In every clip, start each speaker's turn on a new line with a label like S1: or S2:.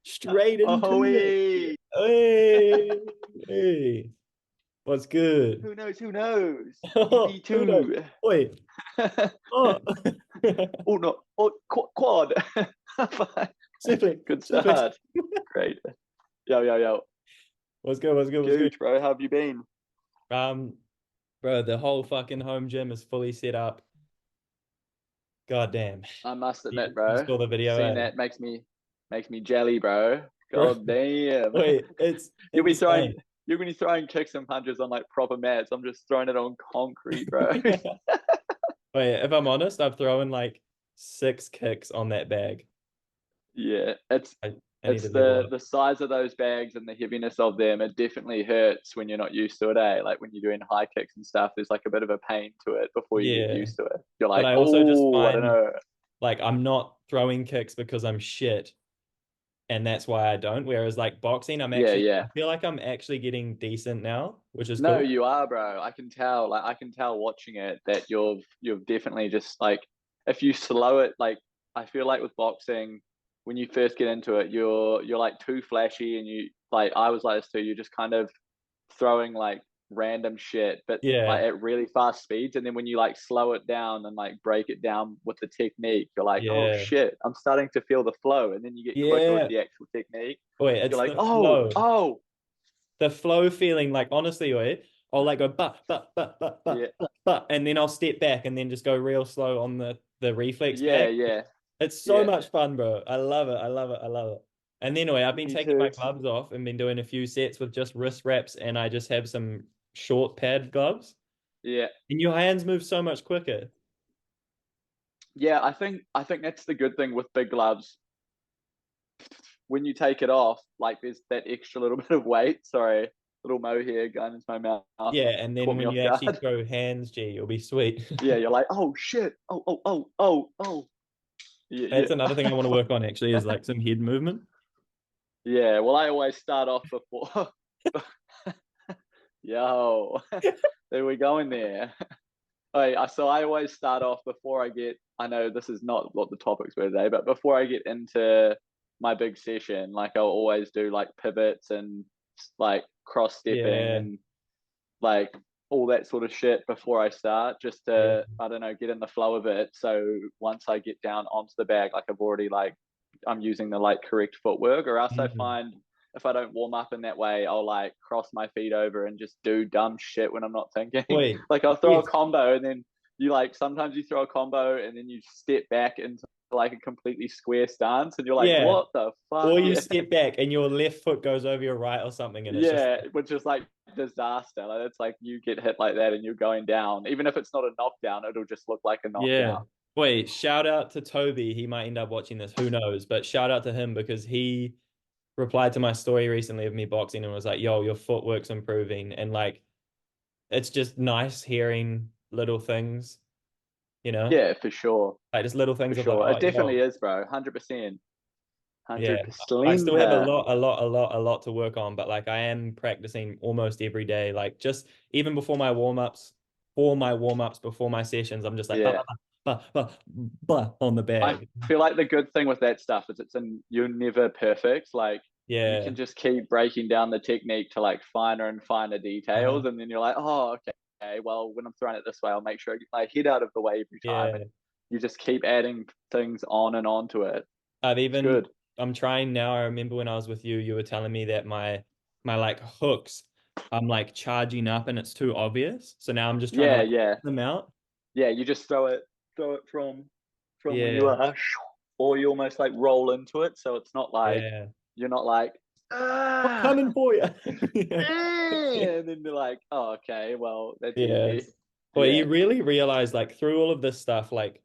S1: straight into it.
S2: Ahoy!
S1: Hey, hey, what's good?
S2: Who knows? Who knows?
S1: Oh, who knows?
S2: EP2.
S1: Wait, oh,
S2: Oh no! Oh, quad.
S1: sibling,
S2: Good
S1: sibling.
S2: start. Great. Yo, yo, yo.
S1: What's good? What's good? What's good?
S2: Gooch, bro. How have you been?
S1: Um, bro, the whole fucking home gym is fully set up. God damn.
S2: I must admit,
S1: You
S2: bro.
S1: saw the video,
S2: Seeing
S1: eh?
S2: that makes me jelly, bro.
S1: Bro,
S2: God damn.
S1: wait, it's
S2: You'll be throwing
S1: insane.
S2: you're gonna be throwing kicks and punches on like proper mats. I'm just throwing it on concrete, bro.
S1: Wait, if I'm honest, I've thrown like 6 kicks on that bag.
S2: Yeah,
S1: I need
S2: it's
S1: to level up.
S2: the size of those bags and the heaviness of them. It definitely hurts when you're not used to it. Eh? Like when you're doing high kicks and stuff, there's like a bit of a pain to it before you get
S1: Yeah.
S2: used to it. You're
S1: But
S2: like,
S1: I also just
S2: oh, I don't
S1: find
S2: know.
S1: like I'm not throwing kicks because I'm shit, and that's why I don't. Whereas like boxing,
S2: Yeah,
S1: I
S2: yeah.
S1: feel like I'm actually getting decent now, which is
S2: No,
S1: cool.
S2: you are, bro. I can tell. Like I can tell watching it that you've definitely just like if you slow it, like I feel like with boxing, when you first get into it, you're like too flashy and you like I was like this too, you're just kind of throwing like random shit, but like
S1: Yeah,
S2: at really fast speeds. And then when you like slow it down and like break it down with the technique, you're like, oh
S1: yeah,
S2: shit, I'm starting to feel the flow. And then you get quicker with
S1: yeah.
S2: the actual technique.
S1: Wait,
S2: You're
S1: it's
S2: like,
S1: the
S2: oh,
S1: flow,
S2: oh,
S1: the flow feeling. Like honestly, wait, I'll like go
S2: yeah,
S1: and then I'll step back and then just go real slow on the reflex
S2: yeah,
S1: bag.
S2: yeah,
S1: It's so
S2: yeah.
S1: much fun, bro. I love it. I love it. I love it. And then anyway, I've been
S2: Me
S1: taking my
S2: too.
S1: gloves off and been doing a few sets with just wrist wraps, and I just have some short pad gloves.
S2: Yeah,
S1: And your hands move so much quicker.
S2: yeah. I think that's the good thing with big gloves. When you take it off, like there's that extra little bit of weight. Sorry, little mohair going into my mouth.
S1: Yeah, and then
S2: Caught me
S1: when
S2: off
S1: you actually
S2: guard.
S1: throw hands, gee, you'll be sweet.
S2: Yeah, you're like, oh shit, oh, oh, oh, oh, oh. Yeah,
S1: That's another thing I want to work on actually is like some head movement.
S2: yeah. Well, I always start off before. Yo, there we go in there. So I always start off before I get. I know this is not what the topics were today, but before I get into my big session, like I'll always do like pivots and like cross stepping
S1: Yeah,
S2: and like all that sort of shit before I start, just
S1: yeah,
S2: to I don't know get in the flow of it. So once I get down onto the bag, like I've already like I'm using the like correct footwork, or else I
S1: mm.
S2: find if I don't warm up in that way, I'll like cross my feet over and just do dumb shit when I'm not thinking.
S1: Wait,
S2: Like I'll throw a
S1: yes.
S2: combo and then you like sometimes you throw a combo and then you step back into like a completely square stance and you're like,
S1: Yeah.
S2: what the fuck?
S1: Or you
S2: Yeah.
S1: step back and your left foot goes over your right or something, and it's just
S2: Yeah, which is like disaster. Like it's like you get hit like that and you're going down. Even if it's not a knockdown, it'll just look like a
S1: yeah.
S2: knockdown.
S1: Wait, shout out to Toby. He might end up watching this. Who knows? But shout out to him because he replied to my story recently of me boxing and was like, yo, your footwork's improving. And like, it's just nice hearing little things, you know?
S2: Yeah, for sure.
S1: Like just little
S2: For
S1: things of like,
S2: sure.
S1: oh,
S2: It definitely
S1: yo,
S2: is, bro. 100%.
S1: yeah. I
S2: 100%.
S1: still have a lot to work on, but like I am practicing almost every day. Like just even before my warm-ups, before my sessions, I'm just like
S2: Yeah.
S1: on the
S2: I
S1: bag.
S2: feel like the good thing with that stuff is you're never perfect. Like you
S1: Yeah.
S2: can just keep breaking down the technique to like finer and finer
S1: Uh-huh.
S2: details. And then you're like, oh, okay. Well, when I'm throwing it this way, I'll make sure I get my head out of the way every time.
S1: Yeah.
S2: And you just keep adding things on and on to it.
S1: I've
S2: It's
S1: even
S2: good.
S1: I'm trying now. I remember when I was with you, you were telling me that my like hooks, I'm like charging up and it's too obvious. So now I'm just trying to
S2: Yeah,
S1: like
S2: yeah,
S1: them out.
S2: yeah. You just throw it from where you
S1: Yeah.
S2: are, or you almost like roll into it, so it's not like
S1: Yeah.
S2: you're not like
S1: I'm
S2: ah,
S1: coming for you. Yeah.
S2: and then you're like, oh, okay, well that's
S1: Yeah.
S2: easy.
S1: Well,
S2: Yeah,
S1: you really realize like through all of this stuff, like,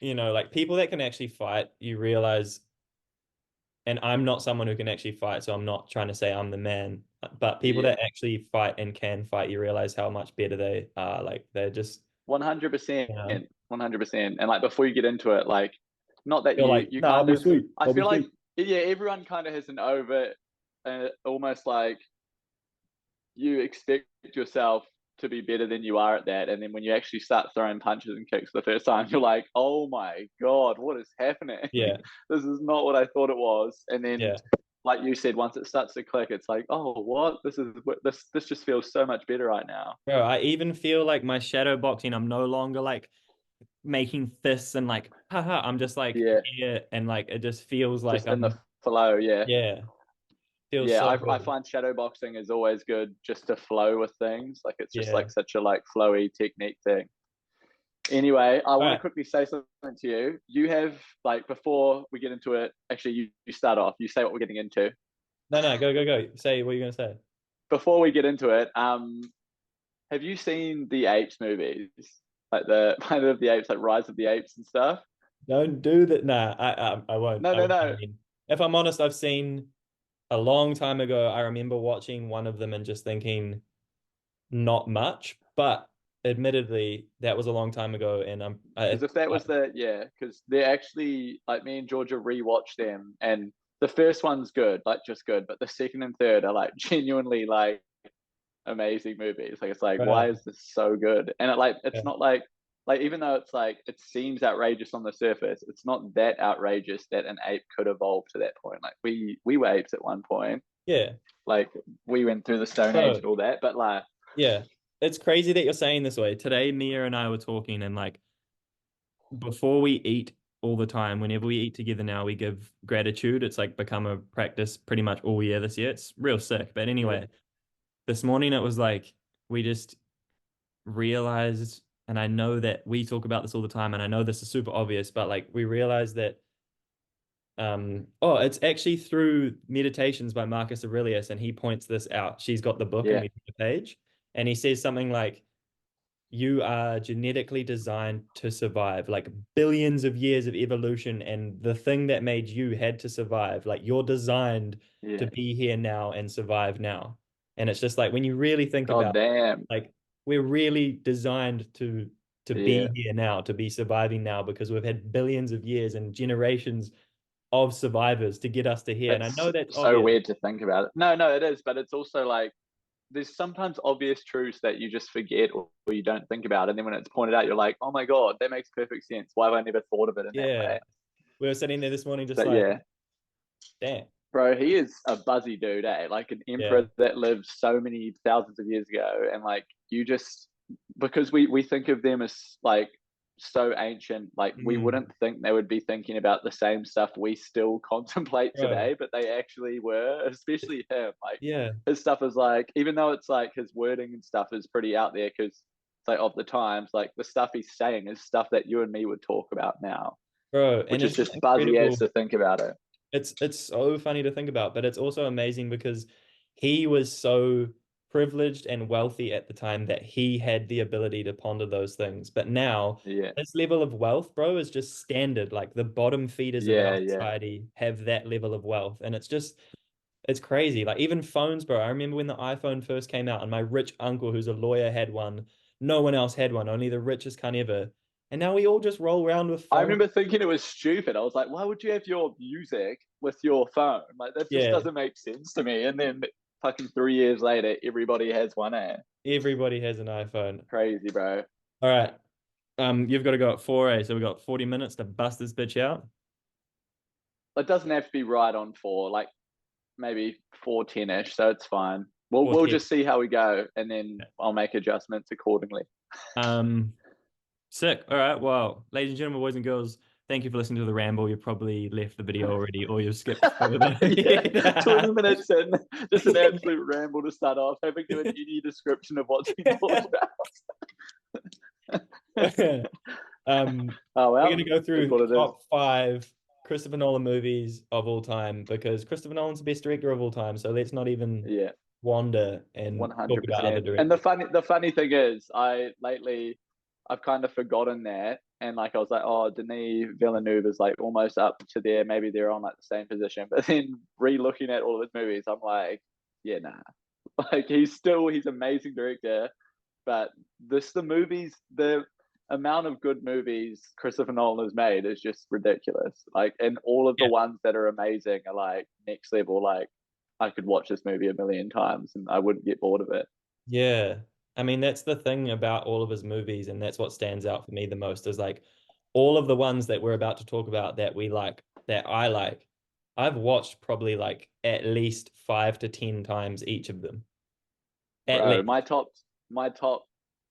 S1: like people that can actually fight, you realize, and I'm not someone who can actually fight, so I'm not trying to say I'm the man, but people
S2: yeah,
S1: that actually fight and can fight, you realize how much better they are. Like they're just,
S2: 100%,
S1: you know,
S2: 100%. And like before you get into it, like not that
S1: you're like,
S2: you
S1: nah, I'll
S2: kind
S1: be
S2: of,
S1: sweet.
S2: I
S1: I'll be
S2: feel like
S1: sweet.
S2: yeah, everyone kind of has an over, almost like you expect yourself. to be better than you are at that. And then when you actually start throwing punches and kicks the first time, you're like, oh my God, what is happening?
S1: Yeah,
S2: This is not what I thought it was. And then,
S1: yeah.
S2: like you said, once it starts to click, it's like, oh, what? This just feels so much better right now.
S1: Bro, I even feel like my shadow boxing, I'm no longer like making fists and like, haha, I'm just like
S2: Yeah,
S1: here and like it just feels like
S2: just in the
S1: I'm,
S2: flow. Yeah.
S1: yeah, feels
S2: Yeah,
S1: so
S2: I
S1: good.
S2: find shadow boxing is always good just to flow with things. Like it's just
S1: Yeah.
S2: like such a like flowy technique thing. Anyway, I
S1: All
S2: want to
S1: right.
S2: quickly say something to you. You have like before we get into it, actually you start off, you say what we're getting into.
S1: No, no, go, go, go. Say what you're gonna say.
S2: Before we get into it, have you seen the Apes movies? Like the Planet of the Apes, like Rise of the Apes and stuff?
S1: Don't do that. Nah, I won't.
S2: No,
S1: I
S2: no,
S1: won't. I
S2: no.
S1: mean, if I'm honest, I've seen a long time ago. I remember watching one of them and just thinking not much, but admittedly, that was a long time ago, and
S2: Because if that was the yeah, because they're actually like me and Georgia rewatched them, and the first one's good, like just good, but the second and third are like genuinely like amazing movies. Like it's like, why
S1: right,
S2: is this so good? And
S1: yeah,
S2: it's not like even though it's like it seems outrageous on the surface, it's not that outrageous that an ape could evolve to that point. Like we were apes at one point.
S1: yeah,
S2: Like we went through the Stone Age
S1: bro,
S2: and all that, but like
S1: yeah. It's crazy that you're saying this way. Today, Mia and I were talking, and like before we eat all the time, whenever we eat together now, we give gratitude. It's like become a practice pretty much all year this year. It's real sick. But
S2: yeah,
S1: anyway, this morning it was like we just realized, and I know that we talk about this all the time, and I know this is super obvious, but like we realized that it's actually through Meditations by Marcus Aurelius, and he points this out. She's got the book and
S2: yeah,
S1: we the page, and he says something like you are genetically designed to survive, like billions of years of evolution, and the thing that made you had to survive. Like you're designed to
S2: yeah.
S1: be here now and survive now. And it's just like when you really think
S2: God
S1: about it,
S2: damn.
S1: like we're really designed to be
S2: Yeah.
S1: here now, to be surviving now, because we've had billions of years and generations of survivors to get us to here. And I
S2: It's
S1: know that's
S2: so
S1: obvious.
S2: weird to think about it. No, no, it is, but it's also like there's sometimes obvious truths that you just forget or you don't think about. And then when it's pointed out, you're like, oh my God, that makes perfect sense. Why have I never thought of it in that
S1: Yeah.
S2: way?
S1: We were sitting there this morning just
S2: But
S1: like,
S2: yeah,
S1: damn.
S2: bro, he is a buzzy dude, eh? Like an
S1: Yeah.
S2: emperor that lived so many thousands of years ago. And like you just because we think of them as like so ancient, like we
S1: Mm,
S2: wouldn't think they would be thinking about the same stuff we still contemplate
S1: bro.
S2: today, but they actually were, especially him. Like
S1: Yeah.
S2: his stuff is like, even though it's like his wording and stuff is pretty out there because it's like of the times, like the stuff he's saying is stuff that you and me would talk about now,
S1: Bro, and
S2: which is
S1: it's just
S2: just buzzy as
S1: incredible.
S2: to think about it.
S1: It's so funny to think about, but it's also amazing because he was so privileged and wealthy at the time that he had the ability to ponder those things. But now
S2: Yeah.
S1: this level of wealth, bro, is just standard. Like the bottom feeders of
S2: Yeah.
S1: our
S2: Yeah.
S1: society have that level of wealth. And it's crazy. Like even phones, bro. I remember when the iPhone first came out and my rich uncle, who's a lawyer, had one. No one else had one, only the richest cunt ever. And now we all just roll around with
S2: I
S1: phones.
S2: remember thinking it was stupid. I was like, why would you have your music with your phone? Like, that just
S1: Yeah,
S2: doesn't make sense to me. And then fucking 3 years later, everybody has one. Eh?
S1: everybody has an iPhone.
S2: Crazy, bro.
S1: All right. You've got to go at 4A, so we've got 40 minutes to bust this bitch out.
S2: It doesn't have to be right on four, like maybe 4:10 ish. So it's fine. We'll
S1: 410.
S2: just see how we go, and then I'll make adjustments accordingly.
S1: Um, Sick. All right. Well, ladies and gentlemen, boys and girls, thank you for listening to the ramble. You've probably left the video already, or you've skipped further.
S2: Yeah, 20 minutes in, just an absolute ramble to start off. Haven't given any description of what's been talked
S1: Um,
S2: Oh
S1: we're going to
S2: well,
S1: go
S2: is
S1: through
S2: what it is.
S1: top five Christopher Nolan movies of all time because Christopher Nolan's the best director of all time. So let's not even
S2: Yeah,
S1: wander
S2: one
S1: and talk
S2: hundred
S1: about other
S2: percent. And
S1: directors.
S2: the funny thing is, I've kind of forgotten that, and like I was like, oh, Denis Villeneuve is like almost up to there. Maybe they're on like the same position. But then re-looking at all of his movies, I'm like, yeah, nah. Like he's amazing director, but the movies, the amount of good movies Christopher Nolan has made is just ridiculous. Like, and all of the
S1: Yeah.
S2: ones that are amazing are like next level. Like, I could watch this movie a million times and I wouldn't get bored of it.
S1: Yeah. I mean, that's the thing about all of his movies, and that's what stands out for me the most is like all of the ones that we're about to talk about that we like, that I like, I've watched probably like at least 5 to 10 times each of them. At
S2: Bro,
S1: least.
S2: my top,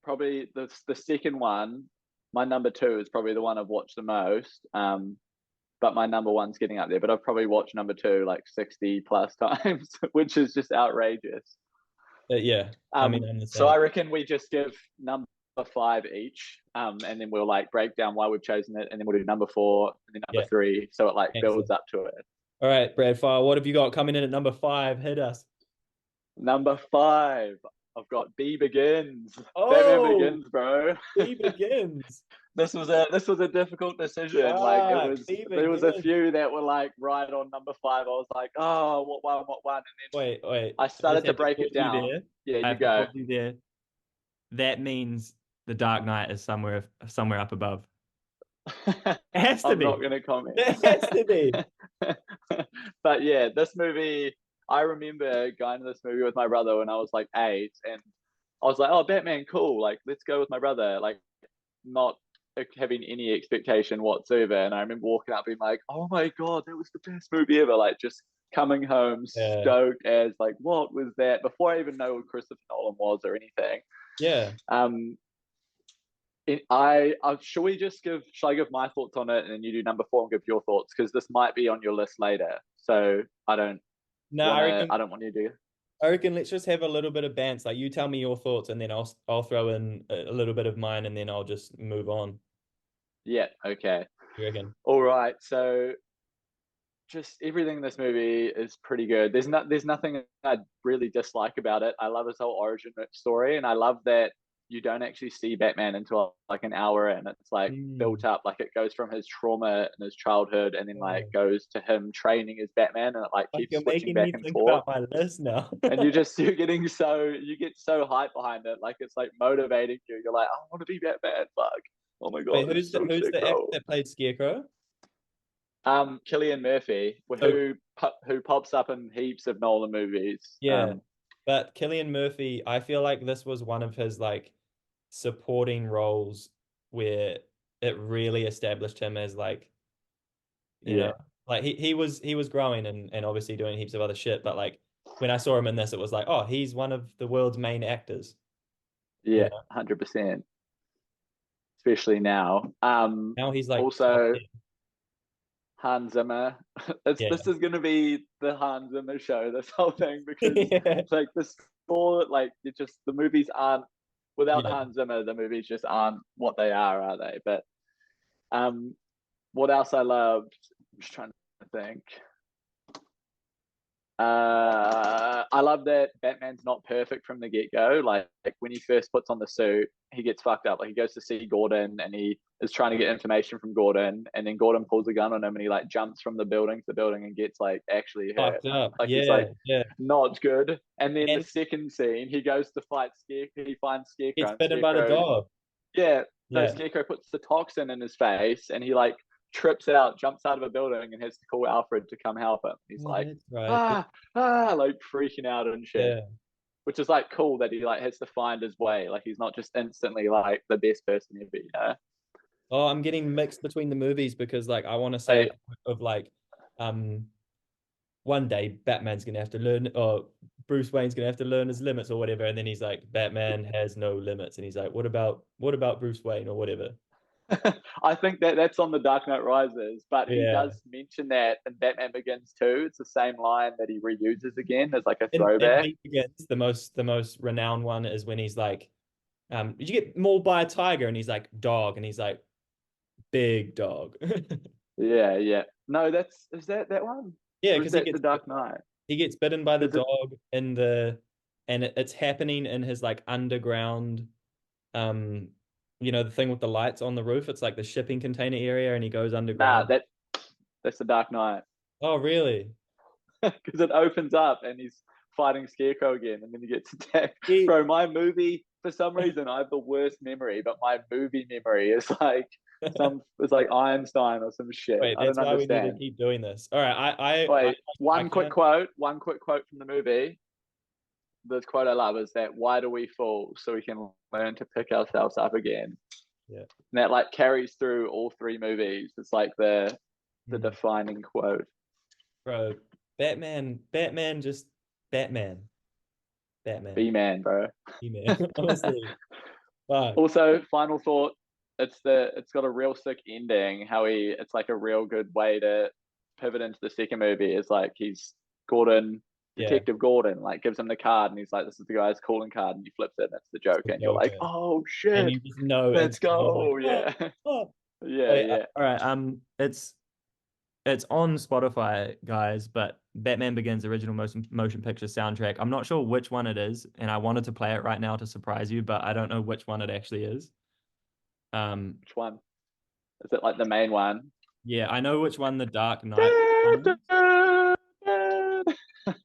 S2: probably the second one. My number two is probably the one I've watched the most. But my number one's getting up there. But I've probably watched number two like 60 plus times, which is just outrageous.
S1: But yeah, I mean, I'm the
S2: So
S1: same.
S2: I reckon we just give number five each, and then we'll like break down why we've chosen it, and then we'll do number four and then number
S1: Yeah,
S2: three, so it like builds
S1: excellent.
S2: up to it.
S1: All right, Brad Fire, what have you got coming in at number five? Hit us.
S2: Number five, I've got B Begins. Batman
S1: Oh,
S2: Begins, bro.
S1: he begins.
S2: This was a difficult decision. Like it
S1: Fuck,
S2: was,
S1: he
S2: there was a
S1: begins.
S2: few that were like right on number five. I was like, oh, what one, and then
S1: Wait, wait.
S2: I
S1: I just
S2: started to
S1: have to
S2: break
S1: pause
S2: it
S1: you
S2: down.
S1: there.
S2: Yeah,
S1: I
S2: you
S1: have to
S2: go.
S1: pause you there. That means the Dark Knight is somewhere up above. It has to
S2: I'm not
S1: be.
S2: gonna comment.
S1: It has to be.
S2: But yeah, this movie, I remember going to this movie with my brother when I was like 8, and I was like, "Oh, Batman, cool! Like, let's go with my brother." Like, not having any expectation whatsoever. And I remember walking up being like, "Oh my god, that was the best movie ever!" Like, just coming home
S1: Yeah.
S2: stoked as like, "What was that?" Before I even know who Christopher Nolan was or anything.
S1: Yeah.
S2: Um, should we just give? Shall I give my thoughts on it, and then you do number four and give your thoughts, because this might be on your list later. So
S1: No, I
S2: I
S1: reckon
S2: don't want you to.
S1: I reckon let's just have a little bit of bants. Like you tell me your thoughts and then I'll throw in a little bit of mine and then I'll just move on.
S2: Yeah, okay,
S1: You reckon?
S2: all right. So just everything in this movie is pretty good. There's nothing I really dislike about it. I love his whole origin story, and I love that you don't actually see Batman until like an hour in. It's like built
S1: Mm.
S2: up, like it goes from his trauma and his childhood, and then like
S1: Oh.
S2: goes to him training as Batman, and it like
S1: Like
S2: keeps
S1: you're
S2: switching
S1: making
S2: back
S1: me
S2: and
S1: think
S2: forth.
S1: about my list now.
S2: And you get so hyped behind it, like it's like motivating you. You're like, I want to be Batman. Fuck! Oh my god,
S1: Wait,
S2: it's so
S1: who's
S2: sick,
S1: the actor
S2: bro.
S1: that played Scarecrow?
S2: Killian Murphy,
S1: So
S2: who pops up in heaps of Nolan movies.
S1: yeah, but Killian Murphy, I feel like this was one of his like supporting roles where it really established him as like, you know,
S2: Yeah,
S1: like he was growing and obviously doing heaps of other shit, but like when I saw him in this, it was like, oh, he's one of the world's main actors, you
S2: yeah,
S1: know.
S2: 100%. Especially now.
S1: Now he's like top
S2: Also
S1: 10.
S2: Hans Zimmer. It's
S1: Yeah.
S2: This is gonna be the Hans Zimmer show. This whole thing, because
S1: Yeah.
S2: like the score, like it just the movies aren't without
S1: Yeah.
S2: Hans Zimmer. The movies just aren't what they are they? But um, what else I loved? I'm just trying to think. I love that Batman's not perfect from the get go. Like when he first puts on the suit, he gets fucked up. Like he goes to see Gordon and he is trying to get information from Gordon, and then Gordon pulls a gun on him and he like jumps from the building to the building and gets like actually hurt.
S1: Fucked up.
S2: Like he's
S1: Yeah.
S2: like
S1: Yeah.
S2: not good. And then the
S1: And
S2: second scene, he goes to fight Scarecrow. He finds
S1: gets
S2: Scarecrow, and
S1: bitten by the
S2: Scarecrow,
S1: dog.
S2: yeah, no,
S1: Yeah.
S2: Scarecrow puts the toxin in his face, and he like trips out, jumps out of a building, and has to call Alfred to come help him. He's
S1: Oh,
S2: like,
S1: that's right.
S2: ah, like freaking out and shit.
S1: Yeah.
S2: Which is like cool that he like has to find his way. Like he's not just instantly like the best person ever, you know?
S1: Oh, I'm getting mixed between the movies because like I want to say a
S2: Like,
S1: quote of like um one day Batman's gonna have to learn or Bruce Wayne's gonna have to learn his limits or whatever. And then he's like, Batman has no limits. And he's like, what about Bruce Wayne or whatever?
S2: I think that that's on the Dark Knight Rises, but he
S1: Yeah.
S2: does mention that in Batman Begins too. It's the same line that he reuses again as like a
S1: In
S2: throwback.
S1: Beat Begins, the most renowned one is when he's like, did you get mauled by a tiger? And he's like, dog, and he's like, big dog.
S2: Yeah, yeah. No, that's is that one?
S1: Yeah,
S2: Or is
S1: because he
S2: that the
S1: gets
S2: Dark Knight?
S1: he gets bitten by the
S2: Is it
S1: dog in and it's happening in his like underground, um, the thing with the lights on the roof. It's like the shipping container area, and he goes
S2: nah,
S1: underground.
S2: that's the Dark Knight.
S1: Oh, really?
S2: Because it opens up and he's fighting Scarecrow again, and then he gets attacked.
S1: He,
S2: Bro, my movie, for some reason, I have the worst memory, but my movie memory is like it's like Einstein or some shit.
S1: wait,
S2: I
S1: that's
S2: don't
S1: why we need to
S2: understand.
S1: keep doing this. All right, I
S2: Wait,
S1: can't.
S2: one quick quote from the movie. the quote I love is that why do we fall so we can learn to pick ourselves up again?
S1: Yeah.
S2: And that like carries through all three movies. It's like the
S1: Mm.
S2: defining quote.
S1: Bro, Batman, just Batman, Batman,
S2: B man, bro.
S1: man. Honestly, fuck.
S2: Also, final thought. It's got a real sick ending. How it's like a real good way to pivot into the second movie. Is like he's Gordon,
S1: Yeah,
S2: Detective Gordon, like gives him the card, and he's like, "This is the guy's calling card," and he flips it, and it's the
S1: it's
S2: Joker,
S1: the
S2: and you're like,
S1: Joker,
S2: "Oh
S1: and
S2: shit,
S1: you just know
S2: let's
S1: instantly, like,
S2: go!"
S1: oh,
S2: Yeah,
S1: oh.
S2: yeah,
S1: Wait,
S2: yeah,
S1: all right. It's on Spotify, guys. But Batman Begins original motion picture soundtrack. I'm not sure which one it is, and I wanted to play it right now to surprise you, but I don't know which one it actually is. Um,
S2: Which one? Is it like the main one?
S1: yeah, I know which one the Dark Knight one is.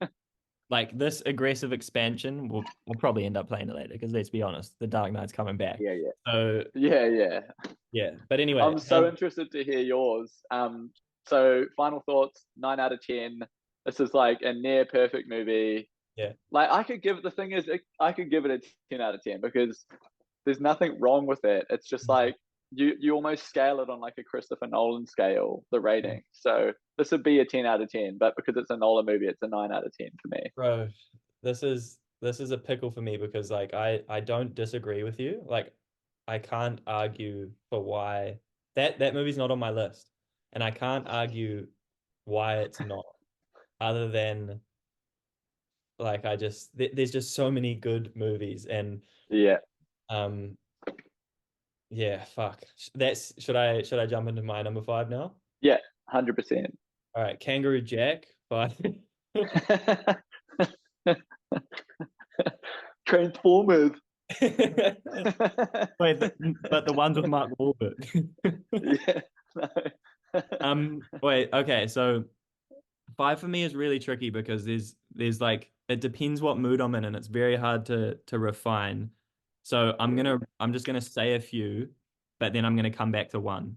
S1: Like this aggressive expansion, we'll probably end up playing it later because let's be honest, the Dark Knight's coming back.
S2: Yeah, yeah,
S1: So
S2: yeah, yeah.
S1: yeah, but anyway,
S2: I'm so interested to hear yours. So final thoughts, 9 out of 10. This is like a near perfect movie.
S1: yeah,
S2: Like the thing is, I could give it a 10 out of 10 because there's nothing wrong with it. It's just
S1: mm,
S2: like you almost scale it on like a Christopher Nolan scale, the
S1: mm.
S2: rating. So this would be a 10 out of 10, but because it's a Nolan movie, it's a 9 out of 10 for me.
S1: Bro, this is a pickle for me because like I don't disagree with you. Like I can't argue for why that movie's not on my list, and I can't argue why it's not, other than like there's just so many good movies, and
S2: Yeah,
S1: um yeah, fuck. That's should I jump into my number five now?
S2: yeah, 100%.
S1: All right, Kangaroo Jack, but
S2: Transformers.
S1: wait, but the ones with Mark Wahlberg.
S2: Yeah. No.
S1: Wait, okay, so five for me is really tricky because there's like it depends what mood I'm in, and it's very hard to refine. So I'm just gonna say a few, but then I'm gonna come back to one.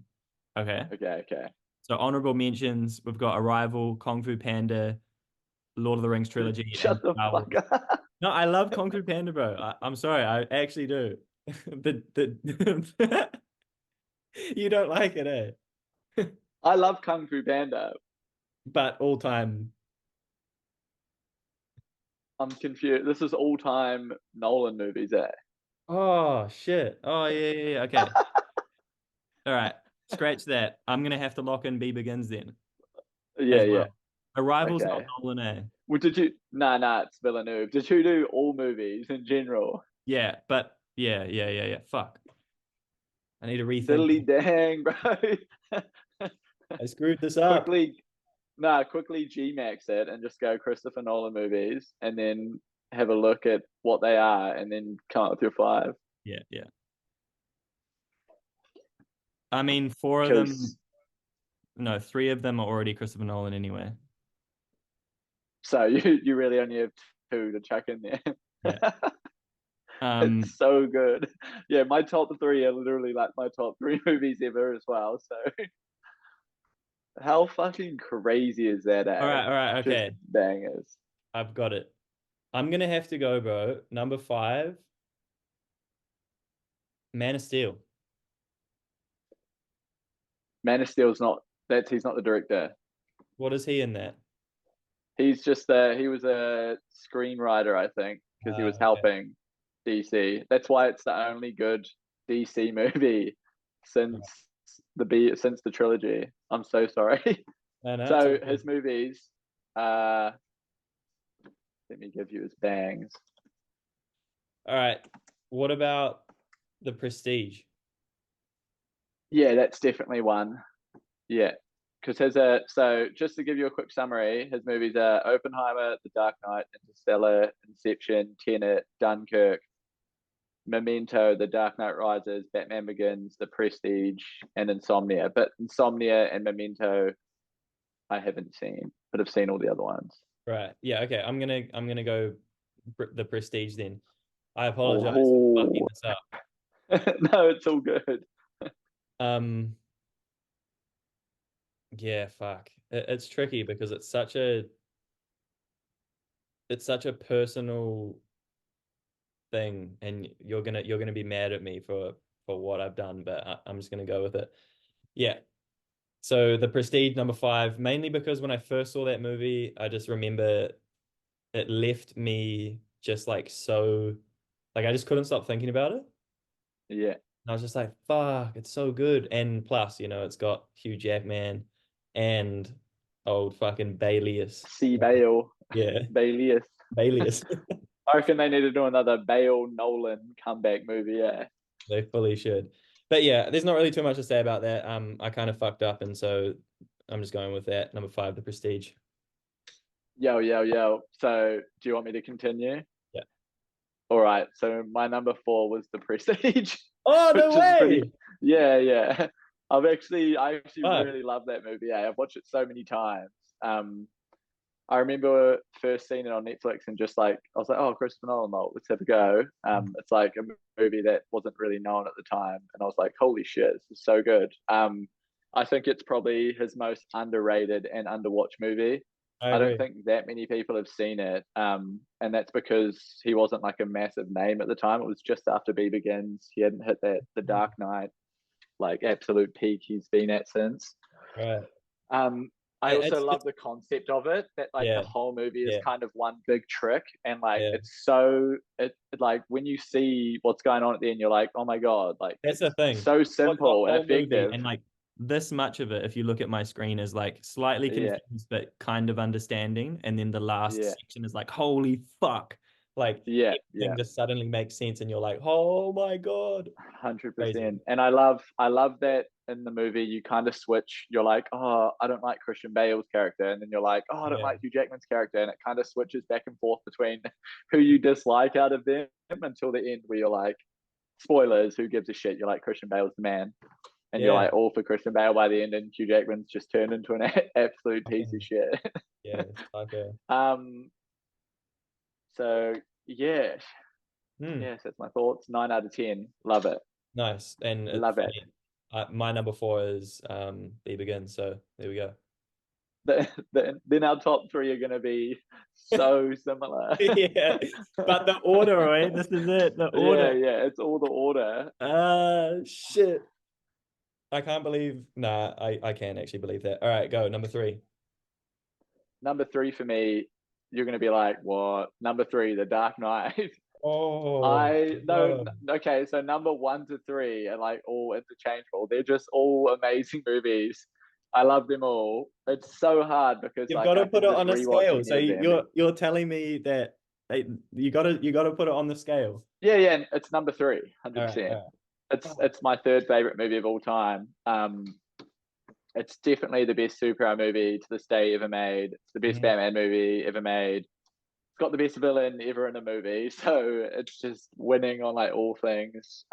S1: Okay.
S2: Okay, okay.
S1: So honorable mentions, we've got Arrival, Kung Fu Panda, Lord of the Rings trilogy, and
S2: Shut the
S1: Star
S2: fuck
S1: Wars.
S2: up.
S1: No, I love Kung Fu Panda, bro. I'm sorry, I actually do. The you don't like it, eh?
S2: I love Kung Fu Panda.
S1: But all time.
S2: I'm confused. This is all time Nolan movies, eh?
S1: Oh shit. Oh yeah, yeah, yeah. Okay. All right. Scratch that. I'm gonna have to lock in B Begins then
S2: Yeah,
S1: as
S2: yeah.
S1: well. Arrival's not
S2: Okay.
S1: Nolan, eh?
S2: Well, did you? Nah, it's Villeneuve. Did you do all movies in general?
S1: Yeah, but yeah, yeah, yeah, yeah. Fuck. I need to rethink
S2: Diddly
S1: this.
S2: dang, bro.
S1: I screwed this up.
S2: quickly, quickly G-Max it and just go Christopher Nolan movies and then have a look at what they are and then come up with your five.
S1: Yeah, yeah. I mean, four of them,
S2: Because
S1: no, three of them are already Christopher Nolan anyway.
S2: so you really only have two to chuck in there.
S1: Yeah.
S2: It's so good. Yeah, my top three are literally like my top three movies ever as well. So how fucking crazy is that, eh?
S1: All right,
S2: Just
S1: okay.
S2: bangers.
S1: I've got it. I'm gonna have to go, bro. Number five, Man of Steel.
S2: Man of Steel's not that's he's not the director.
S1: What is he in that?
S2: He was a screenwriter, I think, because he was
S1: Okay.
S2: helping DC. That's why it's the only good DC movie since since the trilogy. I'm so sorry.
S1: No, no, it's all
S2: So
S1: good.
S2: his movies, uh, let me give you his bangs.
S1: All right. What about The Prestige?
S2: Yeah, that's definitely one. Yeah, because so just to give you a quick summary, his movies are Oppenheimer, The Dark Knight, Interstellar, Inception, Tenet, Dunkirk, Memento, The Dark Knight Rises, Batman Begins, The Prestige, and Insomnia. But Insomnia and Memento I haven't seen, but I've seen all the other ones.
S1: Right. Yeah, okay. I'm gonna go The Prestige then. I apologize for fucking
S2: Oh,
S1: this up.
S2: no, it's all good.
S1: Um, yeah, fuck. It's tricky because it's such a personal. thing, and you're gonna be mad at me for what I've done, but I'm just gonna go with it. Yeah. So The Prestige number five, mainly because when I first saw that movie, I just remember it left me just like so, like I just couldn't stop thinking about it.
S2: Yeah.
S1: And I was just like, fuck, it's so good. And plus, it's got Hugh Jackman and old fucking Baelius.
S2: See Bale,
S1: Yeah,
S2: Baelius.
S1: Baelius.
S2: I reckon they need to do another Bale Nolan comeback movie. Yeah.
S1: They fully should. But yeah, there's not really too much to say about that. I kind of fucked up, and so I'm just going with that. Number five, The Prestige.
S2: Yo, yo, yo. So, do you want me to continue?
S1: Yeah.
S2: All right. So, my number four was The Prestige,
S1: Oh, no
S2: which is pretty.
S1: way.
S2: Yeah, yeah. I actually
S1: Fuck.
S2: really love that movie. Yeah, I've watched it so many times. Um, I remember first seeing it on Netflix and just like I was like, oh, Christopher Nolan, let's have a go. It's like a movie that wasn't really known at the time, and I was like, holy shit, this is so good. I think it's probably his most underrated and underwatched movie.
S1: I
S2: I don't
S1: agree.
S2: think that many people have seen it, and that's because he wasn't like a massive name at the time. It was just after B Begins. He hadn't hit that the Dark Knight like absolute peak he's been at since.
S1: Right.
S2: Um, I also
S1: It's
S2: love the concept of it that like the
S1: yeah,
S2: whole movie is
S1: yeah,
S2: kind of one big trick, and like
S1: yeah.
S2: it's so like when you see what's going on at the end, you're like, oh my god, like
S1: That's the
S2: it's
S1: thing.
S2: so
S1: What the
S2: simple and
S1: whole movie
S2: effective.
S1: and like this much of it, if you look at my screen, is like slightly
S2: Yeah,
S1: confused but kind of understanding, and then the last
S2: yeah,
S1: section is like, holy fuck, like
S2: yeah,
S1: everything
S2: yeah.
S1: just suddenly makes sense, and you're like, oh my god, crazy.
S2: 100%. And I love that in the movie you kind of switch. You're like, oh, I don't like Christian Bale's character, and then you're like, oh, I don't
S1: Yeah,
S2: like Hugh Jackman's character, and it kind of switches back and forth between who you dislike out of them until the end, where you're like, spoilers, who gives a shit? You're like, Christian Bale's the man, and you're
S1: yeah,
S2: like all for Christian Bale by the end, and Hugh Jackman's just turned into an absolute piece of
S1: fucking
S2: shit.
S1: yeah, psycho.
S2: um, so yeah,
S1: Hmm.
S2: yes, that's my thoughts. 9 out of 10, love it,
S1: Nice. And it's
S2: love it.
S1: funny. My number four is B Begin. So there we go.
S2: Then our top three are going to be so similar.
S1: Yeah, but the order, right? This is it. The
S2: Yeah,
S1: order.
S2: yeah, it's all the order.
S1: Shit. I can't believe. Nah, I can actually believe that. All right, go. Number three.
S2: Number three for me, you're going to be like, what? Number three, The Dark Knight.
S1: Oh,
S2: I no,
S1: God.
S2: okay, so number one to three are like all interchangeable. They're just all amazing movies. I love them all. It's so hard because
S1: You've
S2: like
S1: got to
S2: I
S1: put
S2: can
S1: it
S2: just
S1: on a
S2: rewatch
S1: scale.
S2: any
S1: So
S2: of them.
S1: you're telling me that you gotta put it on the scale.
S2: Yeah, yeah, it's number three,
S1: All
S2: hundred
S1: right,
S2: percent.
S1: all right.
S2: It's my third favorite movie of all time. It's definitely the best superhero movie to this day ever made. It's the best
S1: Mhm.
S2: Batman movie ever made. It's got the best villain ever in a movie, so it's just winning on like all things.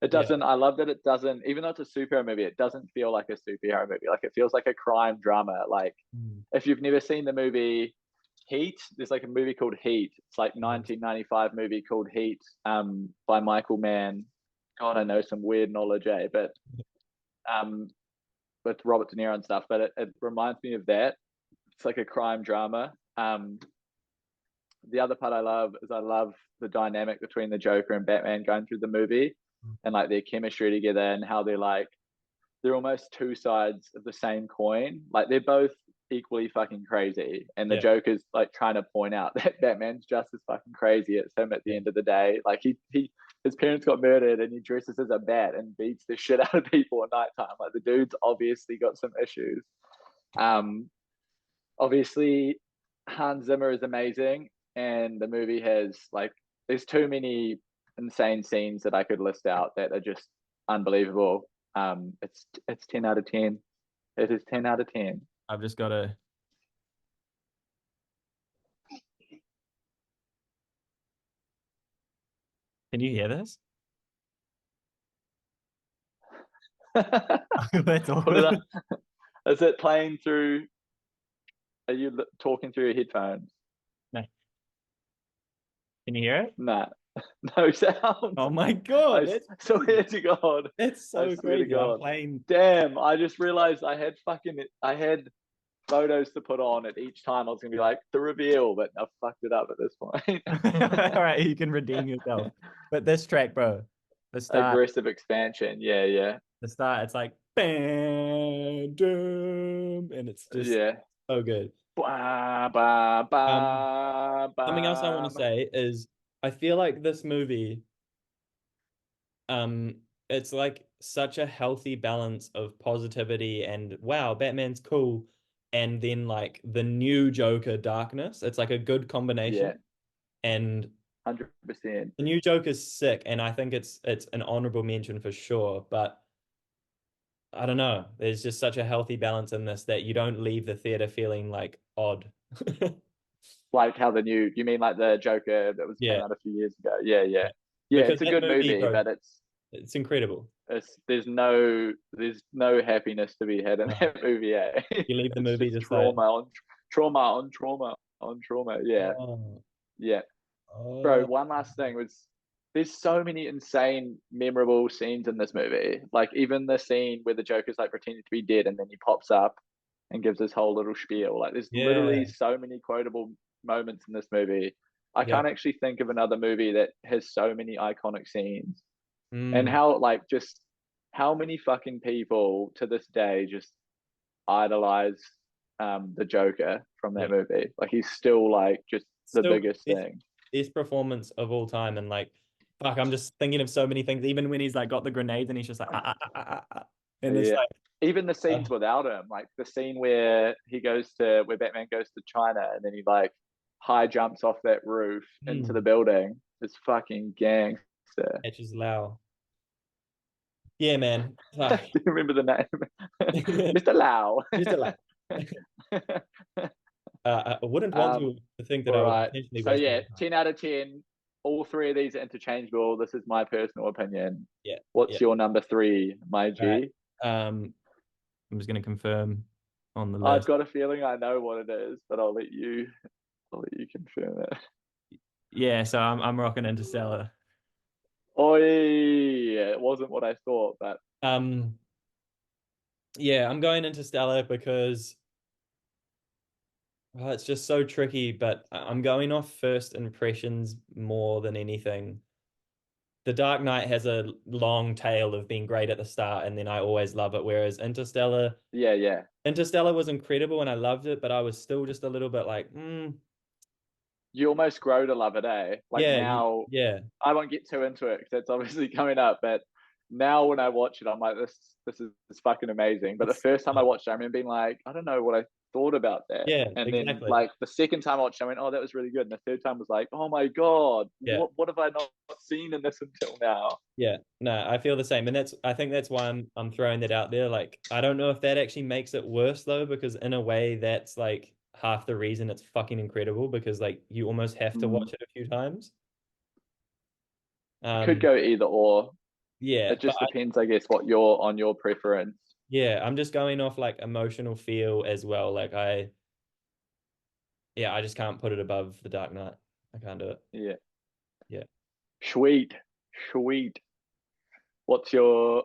S2: It
S1: Yeah.
S2: doesn't. I love that it doesn't. Even though it's a superhero movie, it doesn't feel like a superhero movie. Like it feels like a crime drama. Like
S1: Mm.
S2: if you've never seen the movie Heat, there's like a movie called Heat. It's like
S1: Mhm.
S2: 1995 movie called Heat, by Michael Mann. God, I know some weird knowledge, but um, with Robert De Niro and stuff. But it reminds me of that. It's like a crime drama. The other part I love is I love the dynamic between the Joker and Batman going through the movie, and like their chemistry together, and how they're almost two sides of the same coin. Like they're both equally fucking crazy, and the
S1: Yeah.
S2: Joker's like trying to point out that Batman's just as fucking crazy as him at the
S1: Yeah.
S2: end of the day. Like he his parents got murdered, and he dresses as a bat and beats the shit out of people at nighttime. Like the dude's obviously got some issues. Um, Obviously Hans Zimmer is amazing, and the movie has like there's too many insane scenes that I could list out that are just unbelievable. It's 10 out of 10. It is 10 out of 10.
S1: I've just got to. Can you hear this? That's
S2: What did
S1: awkward.
S2: is it playing through? Are you talking through your headphones?
S1: No. Can you hear it?
S2: Nah, no sound.
S1: Oh my God,
S2: I
S1: that's
S2: swear to God.
S1: that's
S2: I
S1: so
S2: swear to
S1: crazy. I'm
S2: God.
S1: playing.
S2: Damn! I just realized I had photos to put on at each time. I was gonna be like the reveal, but I fucked it up at this point.
S1: All right, you can redeem yourself. But this track, bro, the start,
S2: Aggressive expansion. Yeah, yeah,
S1: it's like bam, doom, and it's just
S2: yeah.
S1: so good.
S2: Ba ba
S1: Um,
S2: ba
S1: Something else I want to
S2: ba.
S1: say is I feel like this movie, it's like such a healthy balance of positivity and wow, Batman's cool, and then like the new Joker darkness. It's like a good
S2: Yeah,
S1: combination. And
S2: 100%.
S1: the new Joker's sick, and I think it's an honorable mention for sure. But I don't know. There's just such a healthy balance in this that you don't leave the theater feeling like odd.
S2: Like how the new, you mean like the Joker that was came
S1: Yeah,
S2: out a few years ago? Yeah, yeah,
S1: yeah.
S2: yeah.
S1: Because
S2: It's a
S1: that
S2: good
S1: movie,
S2: movie,
S1: bro,
S2: but
S1: it's incredible.
S2: there's no happiness to be had in
S1: No.
S2: that movie. Yeah,
S1: You leave the
S2: it's
S1: movie
S2: just
S1: just like,
S2: trauma on trauma on trauma on trauma. Yeah,
S1: oh,
S2: yeah. Bro,
S1: oh,
S2: one last thing was there's so many insane, memorable scenes in this movie. Like even the scene where the Joker's like pretending to be dead and then he pops up and gives his whole little spiel. Like there's literally
S1: yeah,
S2: so many quotable moments in this movie. I
S1: yeah.
S2: can't actually think of another movie that has so many iconic scenes. And
S1: Mm,
S2: how like just how many fucking people to this day just idolize the Joker from
S1: yeah.
S2: that movie. Like he's still like just the
S1: Still
S2: biggest thing.
S1: best performance of all time, and like, fuck, I'm just thinking of so many things. Even when he's like got the grenades and he's just like, and it's
S2: Yeah.
S1: like,
S2: Even the
S1: uh,
S2: scenes without him, like the scene where where Batman goes to China and then he like high jumps off that roof into the
S1: mm,
S2: building is fucking gangster.
S1: catches Lau. Yeah, man.
S2: Do
S1: Fuck.
S2: you remember the name? Mr. Lau.
S1: Just a Lau. I wouldn't want
S2: um,
S1: to think that
S2: all
S1: I was
S2: right.
S1: intentionally
S2: So
S1: wasting
S2: yeah,
S1: your time.
S2: 10 out of 10. All three of these are interchangeable. This is my personal opinion.
S1: Yeah, yeah.
S2: What's your number three, my
S1: All right.
S2: G?
S1: Um, I'm just gonna confirm on the
S2: I've
S1: list.
S2: got a feeling I know what it is, but I'll let you confirm it.
S1: Yeah, so I'm rocking Interstellar.
S2: Oh yeah, it wasn't what I thought, but
S1: Um, yeah, I'm going Interstellar because it's just so tricky, but I'm going off first impressions more than anything. The Dark Knight has a long tail of being great at the start, and then I always love it. Whereas
S2: yeah, yeah.
S1: Interstellar was incredible and I loved it, but I was still just a little bit like,
S2: You almost grow to love it, eh? Like
S1: yeah,
S2: now,
S1: yeah,
S2: I won't get too into it because it's obviously coming up. But now when I watch it, I'm like, this is fucking amazing. But the
S1: it's
S2: first time I watched it, I remember being like, I don't know what I thought about that.
S1: yeah,
S2: And then
S1: exactly.
S2: like the second time I watched it, I went, oh, that was really good. And the third time was like, oh my god,
S1: Yeah.
S2: what have I not seen in this until now?
S1: Yeah, no, I feel the same, and I think that's why I'm throwing that out there. Like, I don't know if that actually makes it worse though, because in a way, that's like half the reason it's fucking incredible because like you almost have to
S2: Mm.
S1: watch it a few times.
S2: It could
S1: Um,
S2: go either or.
S1: yeah,
S2: It just depends, I guess, what your preference.
S1: yeah, I'm just going off like emotional feel as well. Like yeah, I just can't put it above The Dark Knight. I can't do it.
S2: Yeah.
S1: Yeah,
S2: Sweet. Sweet. What's your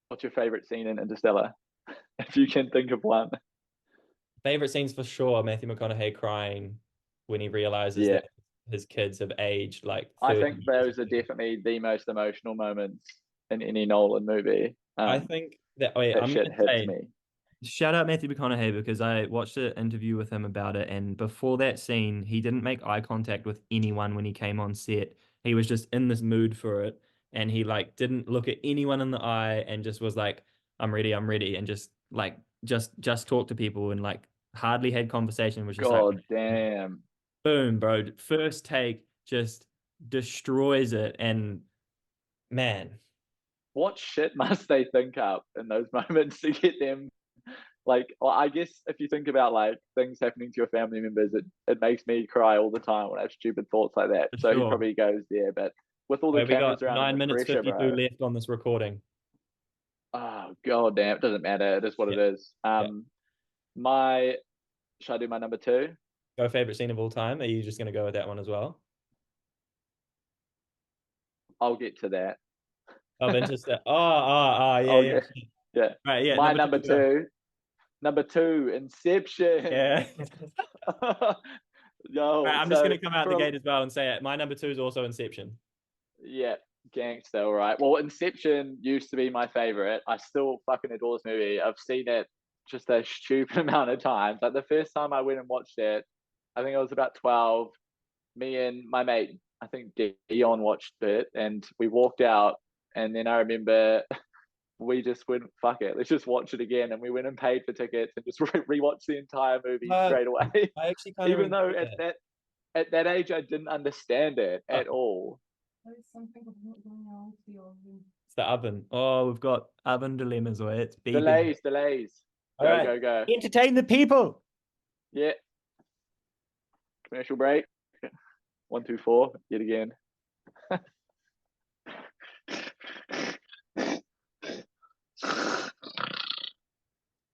S2: what's your favorite scene in Interstellar? If you can think of one.
S1: favorite scenes for sure. Matthew McConaughey crying when he realizes
S2: Yeah.
S1: that his kids have aged like
S2: I
S1: 30
S2: think
S1: years.
S2: those are definitely the most emotional moments in any Nolan movie.
S1: I think that, oh yeah,
S2: That
S1: I'm
S2: shit
S1: gonna
S2: hits
S1: say
S2: me.
S1: shout out Matthew McConaughey because I watched an interview with him about it, and before that scene, he didn't make eye contact with anyone when he came on set. He was just in this mood for it, and he like didn't look at anyone in the eye and just was like, I'm ready," and just like just talk to people and like hardly had conversation, was just like,
S2: God damn.
S1: boom, bro, first take just destroys it, and man,
S2: What shit must they think up in those moments to get them like well, I guess if you think about like things happening to your family members, it makes me cry all the time when I have stupid thoughts like that.
S1: for
S2: So he
S1: sure.
S2: probably goes there, but with all the
S1: We
S2: cameras
S1: got
S2: around and
S1: 9
S2: the
S1: minutes
S2: pressure,
S1: 52
S2: bro.
S1: left on this recording.
S2: Oh god damn, it doesn't matter. It is what
S1: Yeah.
S2: it is.
S1: Yeah.
S2: My should I do my number two?
S1: Go favorite scene of all time. Are you just going to go with that one as well?
S2: I'll get to that.
S1: Of Interstellar. Yeah,
S2: I'll
S1: yeah.
S2: get yeah.
S1: Right, yeah.
S2: My
S1: Number
S2: number
S1: two, go.
S2: two Number two, Inception.
S1: Yeah. Right,
S2: Yo,
S1: I'm just
S2: so
S1: gonna come out the
S2: for
S1: gate as well and say it. My number two is also Inception.
S2: yeah, gangster, all right. Well, Inception used to be my favorite. I still fucking adore this movie. I've seen it just a stupid amount of times. Like the first time I went and watched it, I think I was about 12. Me and my mate, I think Dion watched it, and we walked out. And then I remember we just went, fuck it, let's just watch it again. And we went and paid for tickets and just rewatched the entire movie
S1: But
S2: straight away.
S1: I actually kind of
S2: Even though
S1: enjoy that.
S2: at that age I didn't understand it
S1: Oh,
S2: at all.
S1: it's the oven. Oh, we've got oven dilemmas where it's beeping.
S2: Delays.
S1: All
S2: Go,
S1: right.
S2: go, go.
S1: Entertain the people.
S2: Yeah. Commercial break. 1, 2, 4. Yet again.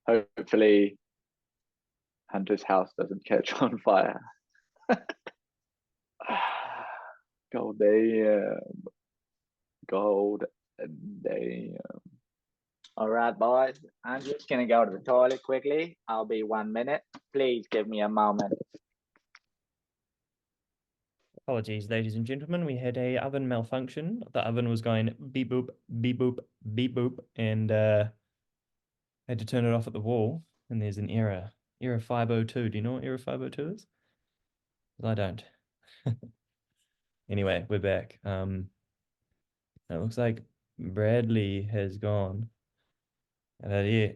S2: Hopefully, Hunter's house doesn't catch on fire. Gold damn. Gold damn. All right, boys. I'm just gonna go to the toilet quickly. I'll be 1 minute. Please give me a moment.
S1: Apologies, ladies and gentlemen. We had a oven malfunction. The oven was going beep boop, beep boop, beep boop, and had to turn it off at the wall. And there's an error. Error 502. Do you know what error 502 is? I don't. Anyway, we're back. It looks like Bradley has gone. Yeah.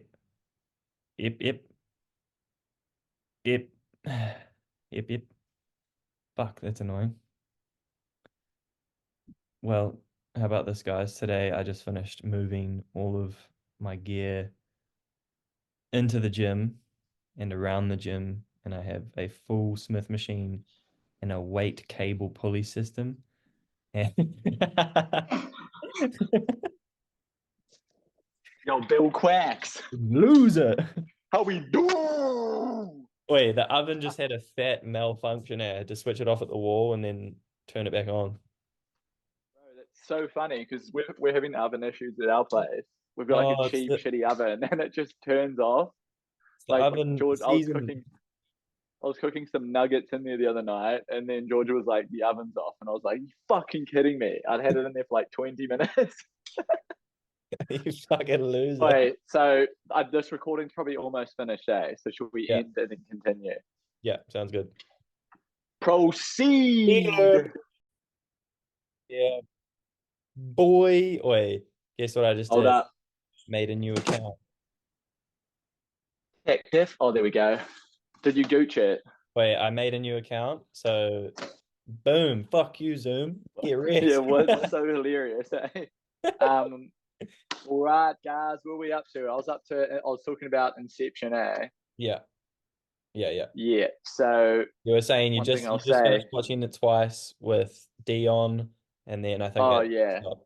S1: Yep, yep, yep. Yep, yep. Fuck, that's annoying. Well, how about this, guys? Today I just finished moving all of my gear into the gym and around the gym, and I have a full Smith machine and a weight cable pulley system. And
S2: Yo, Bill Quacks.
S1: loser.
S2: How we do?
S1: Wait, the oven just had a fat malfunction. I had to switch it off at the wall and then turn it back on.
S2: Bro, that's so funny because we're having oven issues at our place. We've got like a
S1: Oh,
S2: cheap, shitty oven, and it just turns off.
S1: it's the
S2: Like
S1: oven
S2: George,
S1: season.
S2: I was cooking some nuggets in there the other night, and then Georgia was like, "The oven's off," and I was like, "You fucking kidding me?" I'd had it in there for like 20 minutes.
S1: You fucking loser.
S2: Wait, so this recording's probably almost finished, eh? So should we
S1: Yeah,
S2: end it and continue?
S1: yeah, sounds good.
S2: Proceed.
S1: Yeah. Yeah, boy. Wait, guess what I just
S2: Hold
S1: did?
S2: up.
S1: Made a new account.
S2: Active. Oh, there we go. Did you gooch it?
S1: Wait, I made a new account. So, boom. Fuck you, Zoom. Get
S2: Yeah,
S1: rich.
S2: it was so hilarious. Eh? Um, all right, guys, what are we up to? I was talking about Inception, eh?
S1: Yeah, yeah, yeah.
S2: Yeah. So
S1: You were saying
S2: one thing I'll
S1: you just finished
S2: say,
S1: watching it twice with Dion, and then I think
S2: oh
S1: that
S2: yeah,
S1: stopped.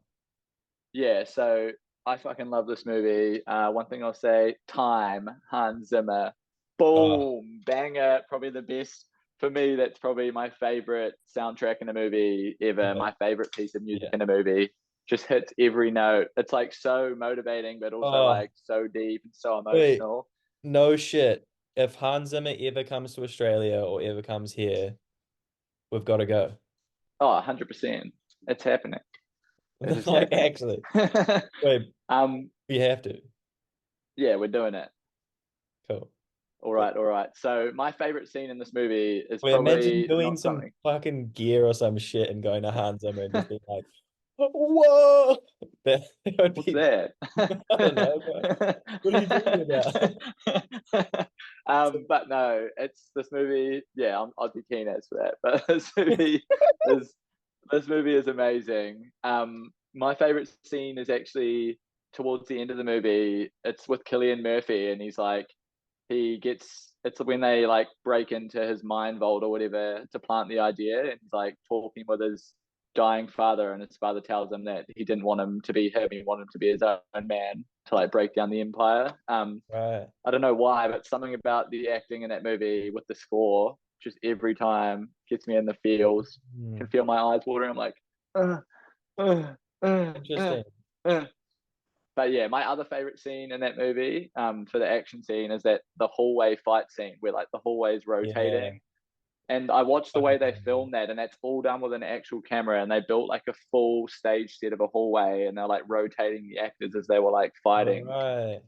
S2: yeah. So I fucking love this movie. One thing I'll say, Time, Hans Zimmer,
S1: Oh,
S2: boom, banger. Probably the best for me. That's probably my favorite soundtrack in a movie ever.
S1: yeah,
S2: My favorite piece of music
S1: yeah.
S2: in a movie. Just hits every note. It's like so motivating, but also
S1: Oh,
S2: like so deep and so
S1: wait,
S2: emotional.
S1: no shit. If Hans Zimmer ever comes to Australia or ever comes here, we've got to go.
S2: Oh, 100%. It's happening. It is
S1: Like,
S2: happening.
S1: actually, wait,
S2: um,
S1: we have to.
S2: yeah, we're doing it.
S1: Cool.
S2: All right, all right. So my favorite scene in this movie is
S1: Wait, imagine
S2: probably
S1: doing
S2: not
S1: some
S2: something.
S1: fucking gear or some shit and going to Hans Zimmer and just being like, whoa! That would
S2: What's
S1: be,
S2: that?
S1: I don't know, bro. What are you talking about? So,
S2: But no, it's this movie. Yeah, I'd be keen as for that. But is this movie is amazing. My favorite scene is actually towards the end of the movie. It's with Killian Murphy, and he's like, he gets it's when they like break into his mind vault or whatever to plant the idea, and he's like talking with his dying father, and his father tells him that he didn't want him to be him, he wanted him to be his own man to like break down the empire.
S1: right.
S2: I don't know why, but something about the acting in that movie with the score just every time gets me in the feels.
S1: Hmm.
S2: Can feel my eyes watering. I'm like, uh, uh, uh, uh,
S1: Interesting.
S2: uh. But yeah, my other favorite scene in that movie, for the action scene, is that the hallway fight scene where like the hallway is
S1: Yeah.
S2: rotating. And I watched the
S1: Fucking
S2: way they filmed that, and that's all done with an actual camera. And they built like a full stage set of a hallway, and they're like rotating the actors as they were like
S1: All
S2: fighting.
S1: right.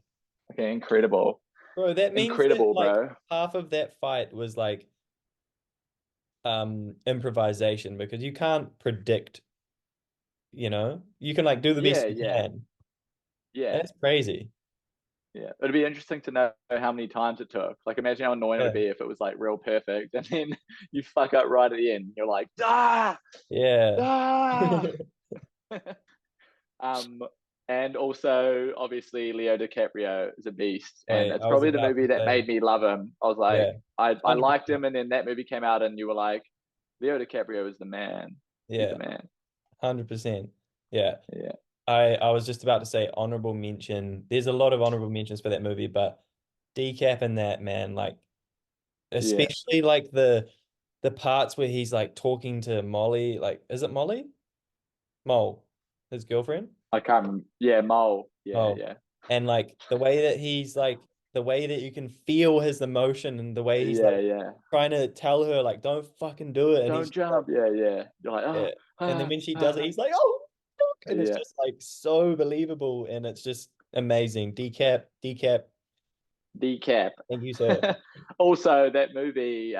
S2: Okay, incredible,
S1: Bro, that means that
S2: incredible,
S1: like
S2: bro.
S1: half of that fight was like improvisation because you can't predict, you know? You can like do the best
S2: Yeah,
S1: you
S2: yeah,
S1: can.
S2: yeah,
S1: That's crazy.
S2: yeah. It'd be interesting to know how many times it took. Like, imagine how annoying it would
S1: Yeah.
S2: be if it was like real perfect, and then you fuck up right at the end. You're like, ah,
S1: Yeah.
S2: ah. Um, and also obviously Leo DiCaprio is a beast, and
S1: Wait,
S2: it's
S1: I was
S2: probably the
S1: about to
S2: movie that
S1: say,
S2: made me love him. I was like,
S1: yeah,
S2: I liked
S1: 100%.
S2: him, and then that movie came out, and you were like, Leo DiCaprio is the man. He's the
S1: Yeah,
S2: man.
S1: 100%. Yeah.
S2: Yeah,
S1: I was just about to say honorable mention. There's a lot of honorable mentions for that movie, but decap in that, man, like
S2: yeah.
S1: especially like the parts where he's like talking to Molly, like is it Molly? Mole, his girlfriend?
S2: I can't remember. Yeah, Mole. Yeah,
S1: Oh,
S2: yeah,
S1: and like the way that he's like the way that you can feel his emotion and the way he's
S2: yeah,
S1: like
S2: yeah.
S1: trying to tell her like don't fucking do it, and
S2: Don't
S1: he's like,
S2: jump. Yeah, yeah. You're like,
S1: yeah.
S2: ah,
S1: And then
S2: ah,
S1: when she does it,
S2: ah.
S1: he's like, oh, fuck. And it's
S2: Yeah,
S1: just like so believable and it's just amazing. Decap, decap.
S2: decap.
S1: Thank you, sir.
S2: Also, that movie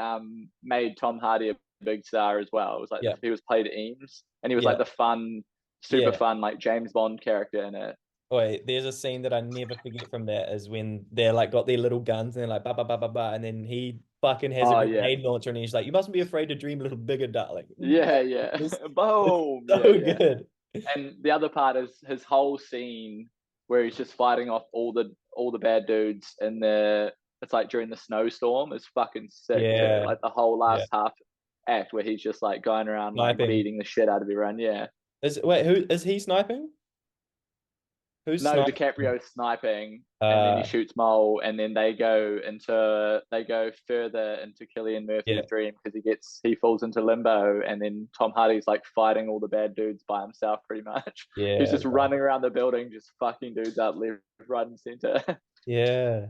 S2: made Tom Hardy a big star as well. It was like
S1: Yeah,
S2: he was played Eames, and he was like
S1: yeah,
S2: the fun, super
S1: yeah.
S2: fun, like James Bond character in it.
S1: Wait, there's a scene that I never forget from that is when they're like got their little guns and they're like ba ba ba ba ba, and then he fucking has a
S2: Oh yeah,
S1: grenade launcher and he's like, "You mustn't be afraid to dream a little bigger, darling."
S2: yeah, yeah.
S1: It's
S2: Boom. Yeah,
S1: so
S2: yeah.
S1: good.
S2: And the other part is his whole scene where he's just fighting off all the bad dudes in the. It's like during the snowstorm is fucking sick too.
S1: Yeah,
S2: Like the whole
S1: yeah.
S2: last half act where he's just like going around like
S1: Sniping.
S2: beating the shit out of everyone. Yeah.
S1: Is wait, who is he sniping? Who's
S2: No,
S1: sniping?
S2: DiCaprio sniping, and then he
S1: Uh,
S2: shoots Mole, and then they go further into Killian
S1: yeah,
S2: Murphy's dream because he falls into limbo, and then Tom Hardy's like fighting all the bad dudes by himself, pretty much. He's
S1: yeah,
S2: just
S1: bro.
S2: running around the building, just fucking dudes up left, right, and center.
S1: Yeah.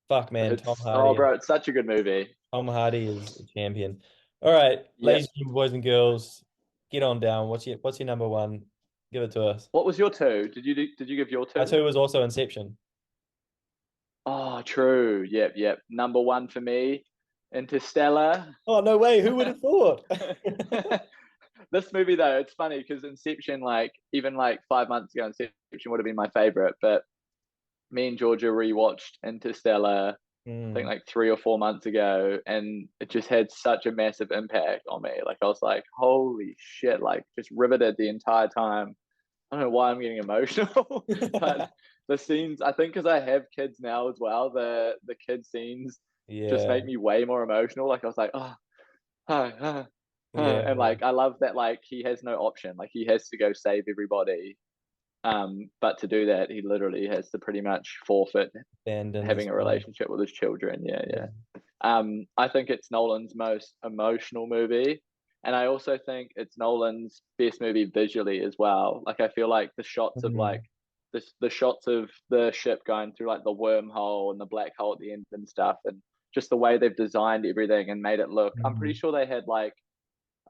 S1: Fuck, man,
S2: Bro, it's such a good movie.
S1: Tom Hardy is a champion. All right, ladies
S2: Yep.
S1: and gentlemen, boys and girls, get on down. What's your number one? Give it to us.
S2: What was your two? Did you give your
S1: My
S2: two?
S1: two was also Inception.
S2: Oh, true. Yep, yep. Number one for me, Interstellar.
S1: Oh, no way. Who would have thought?
S2: This movie though, it's funny because Inception, like even like 5 months ago, Inception would have been my favorite. But me and Georgia rewatched Interstellar, I think
S1: Hmm.
S2: like 3 or 4 months ago, and it just had such a massive impact on me. Like I was like, holy shit! Like just riveted the entire time. I don't know why I'm getting emotional, but the scenes, I think, because I have kids now as well, the kid scenes just
S1: Yeah,
S2: make me way more emotional. Like I was like, oh, oh, oh, oh. And
S1: yeah.
S2: like I love that like he has no option. Like he has to go save everybody. But to do that, he literally has to pretty much forfeit
S1: Abandon his
S2: having a
S1: family.
S2: relationship with his children. Yeah,
S1: Yeah.
S2: yeah. I think it's Nolan's most emotional movie, and I also think it's Nolan's best movie visually as well. Like I feel like the shots of like
S1: Mhm.
S2: the shots of the ship going through like the wormhole and the black hole at the end and stuff, and just the way they've designed everything and made it look. I'm pretty
S1: Mhm.
S2: sure they had like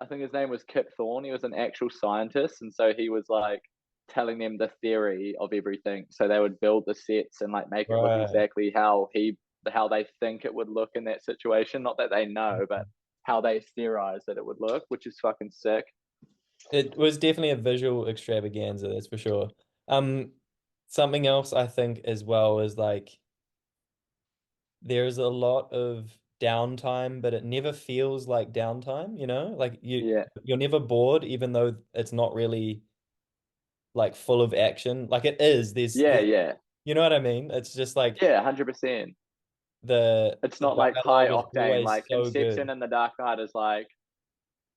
S2: I think his name was Kip Thorne. He was an actual scientist, and so he was like telling them the theory of everything. So they would build the sets and like make it look
S1: Right.
S2: exactly how they think it would look in that situation. Not that they know, but how they theorize that it would look, which is fucking sick.
S1: It was definitely a visual extravaganza, that's for sure. Um, Something else I think as well is like there's a lot of downtime, but it never feels like downtime, you know? Like
S2: Yeah,
S1: you're never bored, even though it's not really like full of action. Like it is,
S2: yeah, yeah,
S1: you know what I mean? It's just like
S2: yeah, 100%. It's
S1: the
S2: not like high
S1: dialogue is
S2: octane.
S1: always
S2: Like
S1: so
S2: Inception
S1: good.
S2: and The Dark Knight is like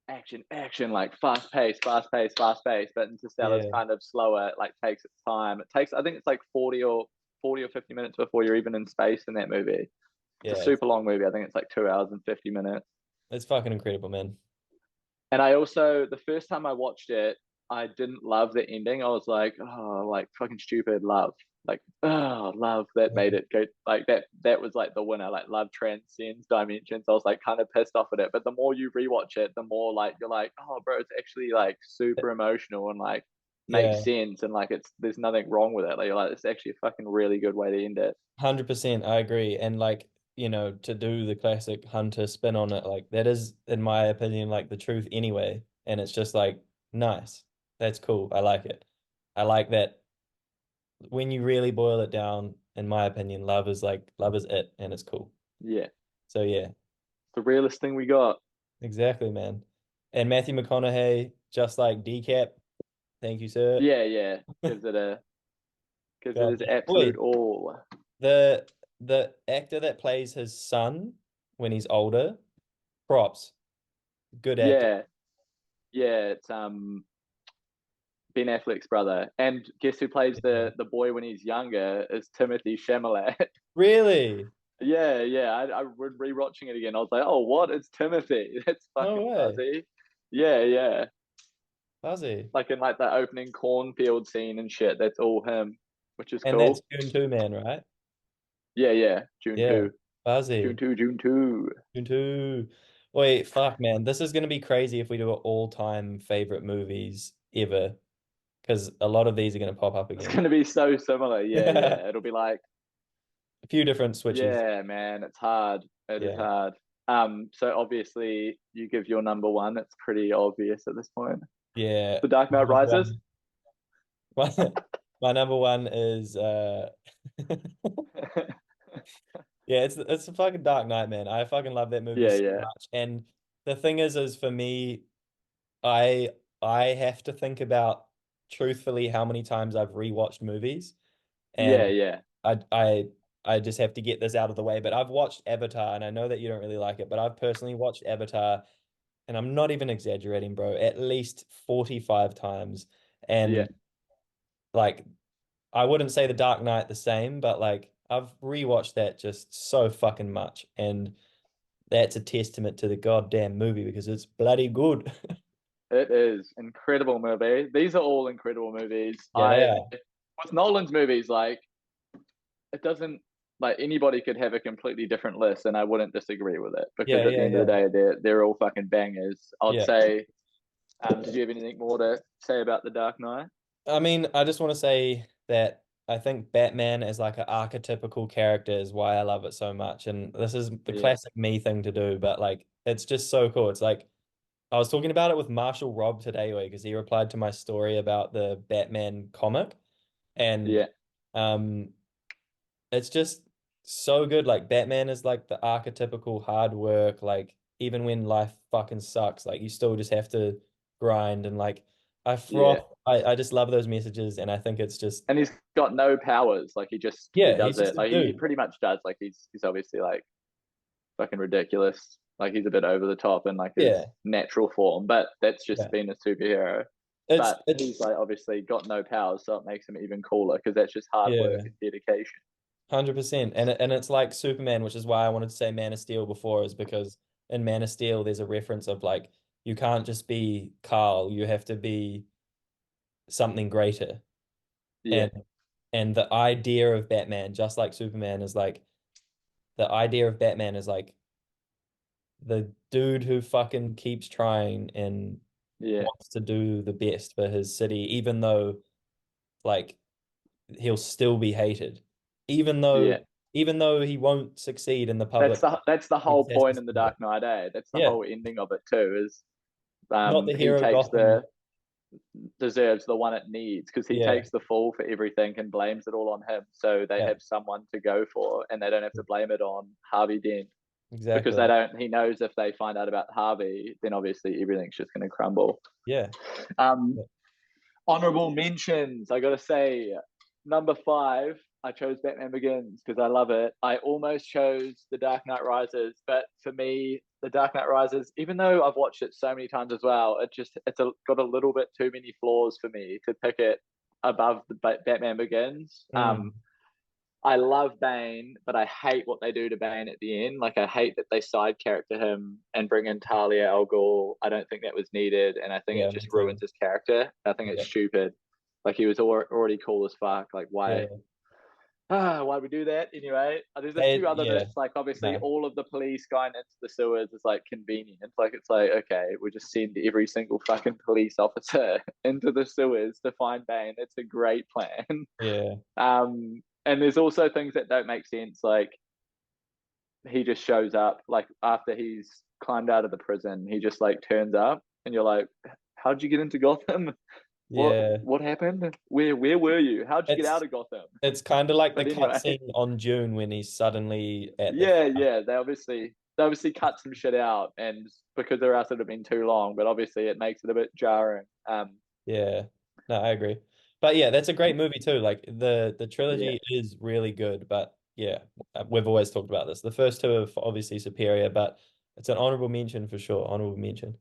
S2: action, action, like fast pace, fast pace, fast pace. But Interstellar's
S1: Yeah,
S2: kind of slower. It like takes its time. It takes, I think it's like 40 or 50 minutes before you're even in space in that movie. It's a
S1: yeah,
S2: super long movie. I think it's like 2 hours and 50 minutes.
S1: it's fucking incredible, man.
S2: And I also the first time I watched it, I didn't love the ending. I was like, oh, like fucking stupid love. Like, oh, love that made it go like that. That was like the winner. Like, love transcends dimensions. I was like kind of pissed off at it. But the more you rewatch it, the more like you're like, oh, bro, it's actually like super emotional and like makes
S1: Yeah,
S2: sense. And like, it's there's nothing wrong with it. Like, you're like, it's actually a fucking really good way to end it.
S1: 100%. I agree. And like, to do the classic Hunter spin on it, like that is, in my opinion, like the truth anyway. And it's just like, nice. That's cool. I like it. I like that when you really boil it down, in my opinion, love is it and it's cool.
S2: Yeah,
S1: So yeah,
S2: the realest thing we got.
S1: exactly, man. And Matthew McConaughey, just like Decap, thank you, sir.
S2: Yeah, yeah, gives it
S1: God
S2: his
S1: damn.
S2: absolute
S1: Wait,
S2: all.
S1: the actor that plays his son when he's older, props. Good acting.
S2: Yeah, yeah. It's Ben Affleck's brother, and guess who plays
S1: Yeah.
S2: the boy when he's younger is Timothy Chalamet.
S1: Really?
S2: Yeah, yeah. I was rewatching it again. I was like, oh, what? It's Timothy. That's
S1: No
S2: fucking
S1: way.
S2: fuzzy. Yeah, yeah.
S1: Fuzzy.
S2: Like in like the opening cornfield scene and shit. That's all him, which is
S1: And that's
S2: cool.
S1: June 2, man, right?
S2: Yeah, yeah. June
S1: Yeah.
S2: two, June
S1: Fuzzy.
S2: two, June two.
S1: June 2. Wait, fuck, man. This is gonna be crazy if we do all-time favorite movies ever, because a lot of these are gonna pop up
S2: It's
S1: again.
S2: gonna be so similar. Yeah,
S1: A
S2: yeah. It'll be like,
S1: few different switches.
S2: yeah, man. It's hard. It is
S1: Yeah.
S2: hard. So obviously you give your number one. It's pretty obvious at this point.
S1: Yeah.
S2: The Dark
S1: My
S2: Knight
S1: number
S2: Rises.
S1: one, my, my number one is yeah, it's a fucking Dark Knight, man. I fucking love that movie
S2: Yeah,
S1: so
S2: yeah,
S1: much. And the thing is for me, I I have to think about truthfully how many times I've rewatched movies,
S2: yeah,
S1: and
S2: yeah,
S1: I I I just have to get this out of the way. But I've watched Avatar, and I know that you don't really like it, but I've personally watched Avatar, and I'm not even exaggerating, bro, at least 45 times.
S2: yeah.
S1: And like I wouldn't say The Dark Knight the same, but like I've rewatched that just so fucking much, and that's a testament to the goddamn movie because it's bloody good.
S2: It is incredible movie. These are all incredible movies.
S1: Yeah, they
S2: I
S1: are.
S2: with Nolan's movies, like it doesn't like anybody could have a completely different list, and I wouldn't disagree with it
S1: Yeah,
S2: because at the
S1: yeah,
S2: end of the
S1: yeah.
S2: day, they're all fucking bangers. I'd
S1: Yeah.
S2: say. Did you have anything more to say about the Dark Knight?
S1: I mean, I just want to say that I think Batman as like an archetypical character is why I love it so much. And this is the
S2: Yeah,
S1: classic me thing to do, but like it's just so cool. It's like I was talking about it with Marshall Robb today because he replied to my story about the Batman comic. And
S2: yeah,
S1: um it's just so good. Like Batman is like the archetypical hard work, like even when life fucking sucks, like you still just have to grind and like
S2: yeah.
S1: I just love those messages and I think it's just
S2: And he's got no powers. Like he
S1: yeah, he's
S2: does
S1: just
S2: it.
S1: a
S2: Like he
S1: dude.
S2: pretty much does. Like he's obviously like fucking ridiculous. Like he's a bit over the top in like his
S1: Yeah.
S2: natural form, but that's just
S1: Yeah.
S2: being a superhero. But
S1: It's
S2: he's like obviously got no powers, so it makes him even cooler because that's just hard work
S1: yeah,
S2: and dedication.
S1: 100%. And it's like Superman, which is why I wanted to say Man of Steel before, is because in Man of Steel there's a reference of like you can't just be Carl, you have to be something greater.
S2: Yeah,
S1: And the idea of Batman, just like Superman, is like the idea of Batman is like the dude who fucking keeps trying and
S2: yeah,
S1: wants to do the best for his city, even though like he'll still be hated, even though
S2: yeah.
S1: he won't succeed in the
S2: That's
S1: public.
S2: the
S1: He
S2: whole
S1: just has to
S2: point in the
S1: stand up.
S2: Dark Knight. That's the
S1: Yeah,
S2: whole ending of it too. Is
S1: not the
S2: he
S1: hero
S2: takes
S1: Gotham.
S2: the deserves the one it needs because he
S1: Yeah,
S2: takes the fall for everything and blames it all on him. So they
S1: yeah,
S2: have someone to go for, and they don't have to blame it on Harvey Dent because they
S1: exactly.
S2: don't. He knows if they find out about Harvey, then obviously everything's just going to crumble.
S1: Yeah,
S2: Um,
S1: yeah.
S2: honorable mentions. I gotta say, number five, I chose Batman Begins because I love it. I almost chose The Dark Knight Rises, but for me, The Dark Knight Rises, even though I've watched it so many times as well, got a little bit too many flaws for me to pick it above the Batman Begins.
S1: Mm,
S2: I love Bane, but I hate what they do to Bane at the end. Like I hate that they side character him and bring in Talia al Ghul. I don't think that was needed, and I think
S1: Yeah,
S2: it
S1: me
S2: just
S1: too.
S2: ruins his character. I think it's
S1: Yeah,
S2: stupid. Like he was already cool as fuck. Like why?
S1: yeah.
S2: Why we do that anyway? There's a few other
S1: Yeah.
S2: bits, like obviously
S1: No.
S2: all of the police going into the sewers is like convenient. It's like okay, we just send every single fucking police officer into the sewers to find Bane. It's a great plan.
S1: Yeah.
S2: And there's also things that don't make sense, like he just shows up, like after he's climbed out of the prison, he just like turns up, and you're like, how'd you get into Gotham?
S1: Yeah.
S2: What happened? Where were you? How'd you get out
S1: It's
S2: of Gotham?
S1: it's kind of like the
S2: But anyway,
S1: cutscene on June when he's suddenly at the front.
S2: yeah, they obviously cut some shit out, and because or else it would have been too long. But obviously, it makes it a bit jarring.
S1: Yeah. No, I agree. But yeah, that's a great movie too. Like the
S2: Yeah,
S1: trilogy is really good, but yeah, we've always talked about this. The first two are obviously superior, but it's an honorable mention for sure. Honorable mention.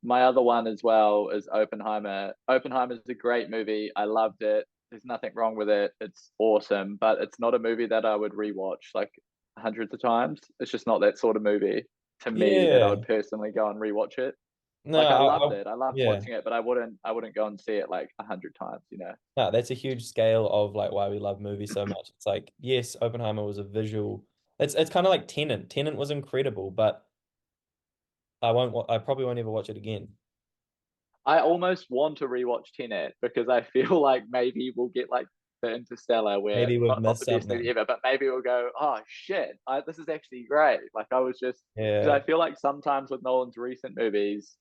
S2: my other one as well is Oppenheimer. Oppenheimer is a great movie. I loved it. There's nothing wrong with it. It's awesome, but it's not a movie that I would rewatch like hundreds of times. It's just not that sort of movie to me that I would
S1: Yeah.
S2: personally go and rewatch it.
S1: No,
S2: Like I loved it. I loved
S1: yeah.
S2: watching it, but I wouldn't go and see it like 100 times, you know.
S1: No, that's a huge scale of like why we love movies so much. It's like, yes, Oppenheimer was a visual. It's kind of like Tenet. Tenet was incredible, but I probably won't ever watch it again.
S2: I almost want to rewatch Tenet because I feel like maybe we'll get like the Interstellar where
S1: Maybe we've
S2: not
S1: missed
S2: the best movie
S1: something.
S2: ever, but maybe we'll go, oh shit, this is actually great. Like I was just because
S1: Yeah.
S2: I feel like sometimes with Nolan's recent movies,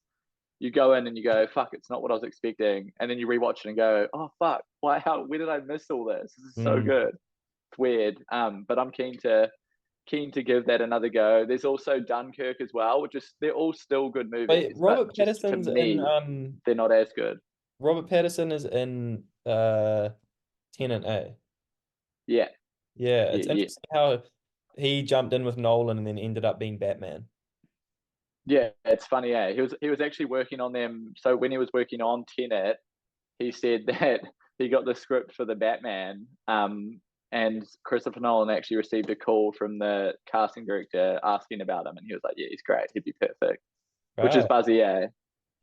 S2: you go in and you go, fuck, it's not what I was expecting, and then you rewatch it and go, oh fuck, where did I miss all this? This is so
S1: Mm.
S2: good. It's weird. But I'm keen to give that another go. There's also Dunkirk as well, which is they're all still good
S1: Wait,
S2: movies, but
S1: Robert
S2: just to
S1: Pattinson's in
S2: me, they're not as good.
S1: Robert Pattinson is in Tenet, eh?
S2: Yeah,
S1: Yeah,
S2: yeah,
S1: it's
S2: yeah,
S1: interesting how he jumped in with Nolan and then ended up being Batman.
S2: yeah. It's funny. Yeah, he was actually working on them. So when he was working on Tenet, he said that he got the script for the Batman. And Christopher Nolan actually received a call from the casting director asking about him, and he was like, "Yeah, he's great. He'd be perfect." Which is
S1: Right.
S2: buzzy, yeah.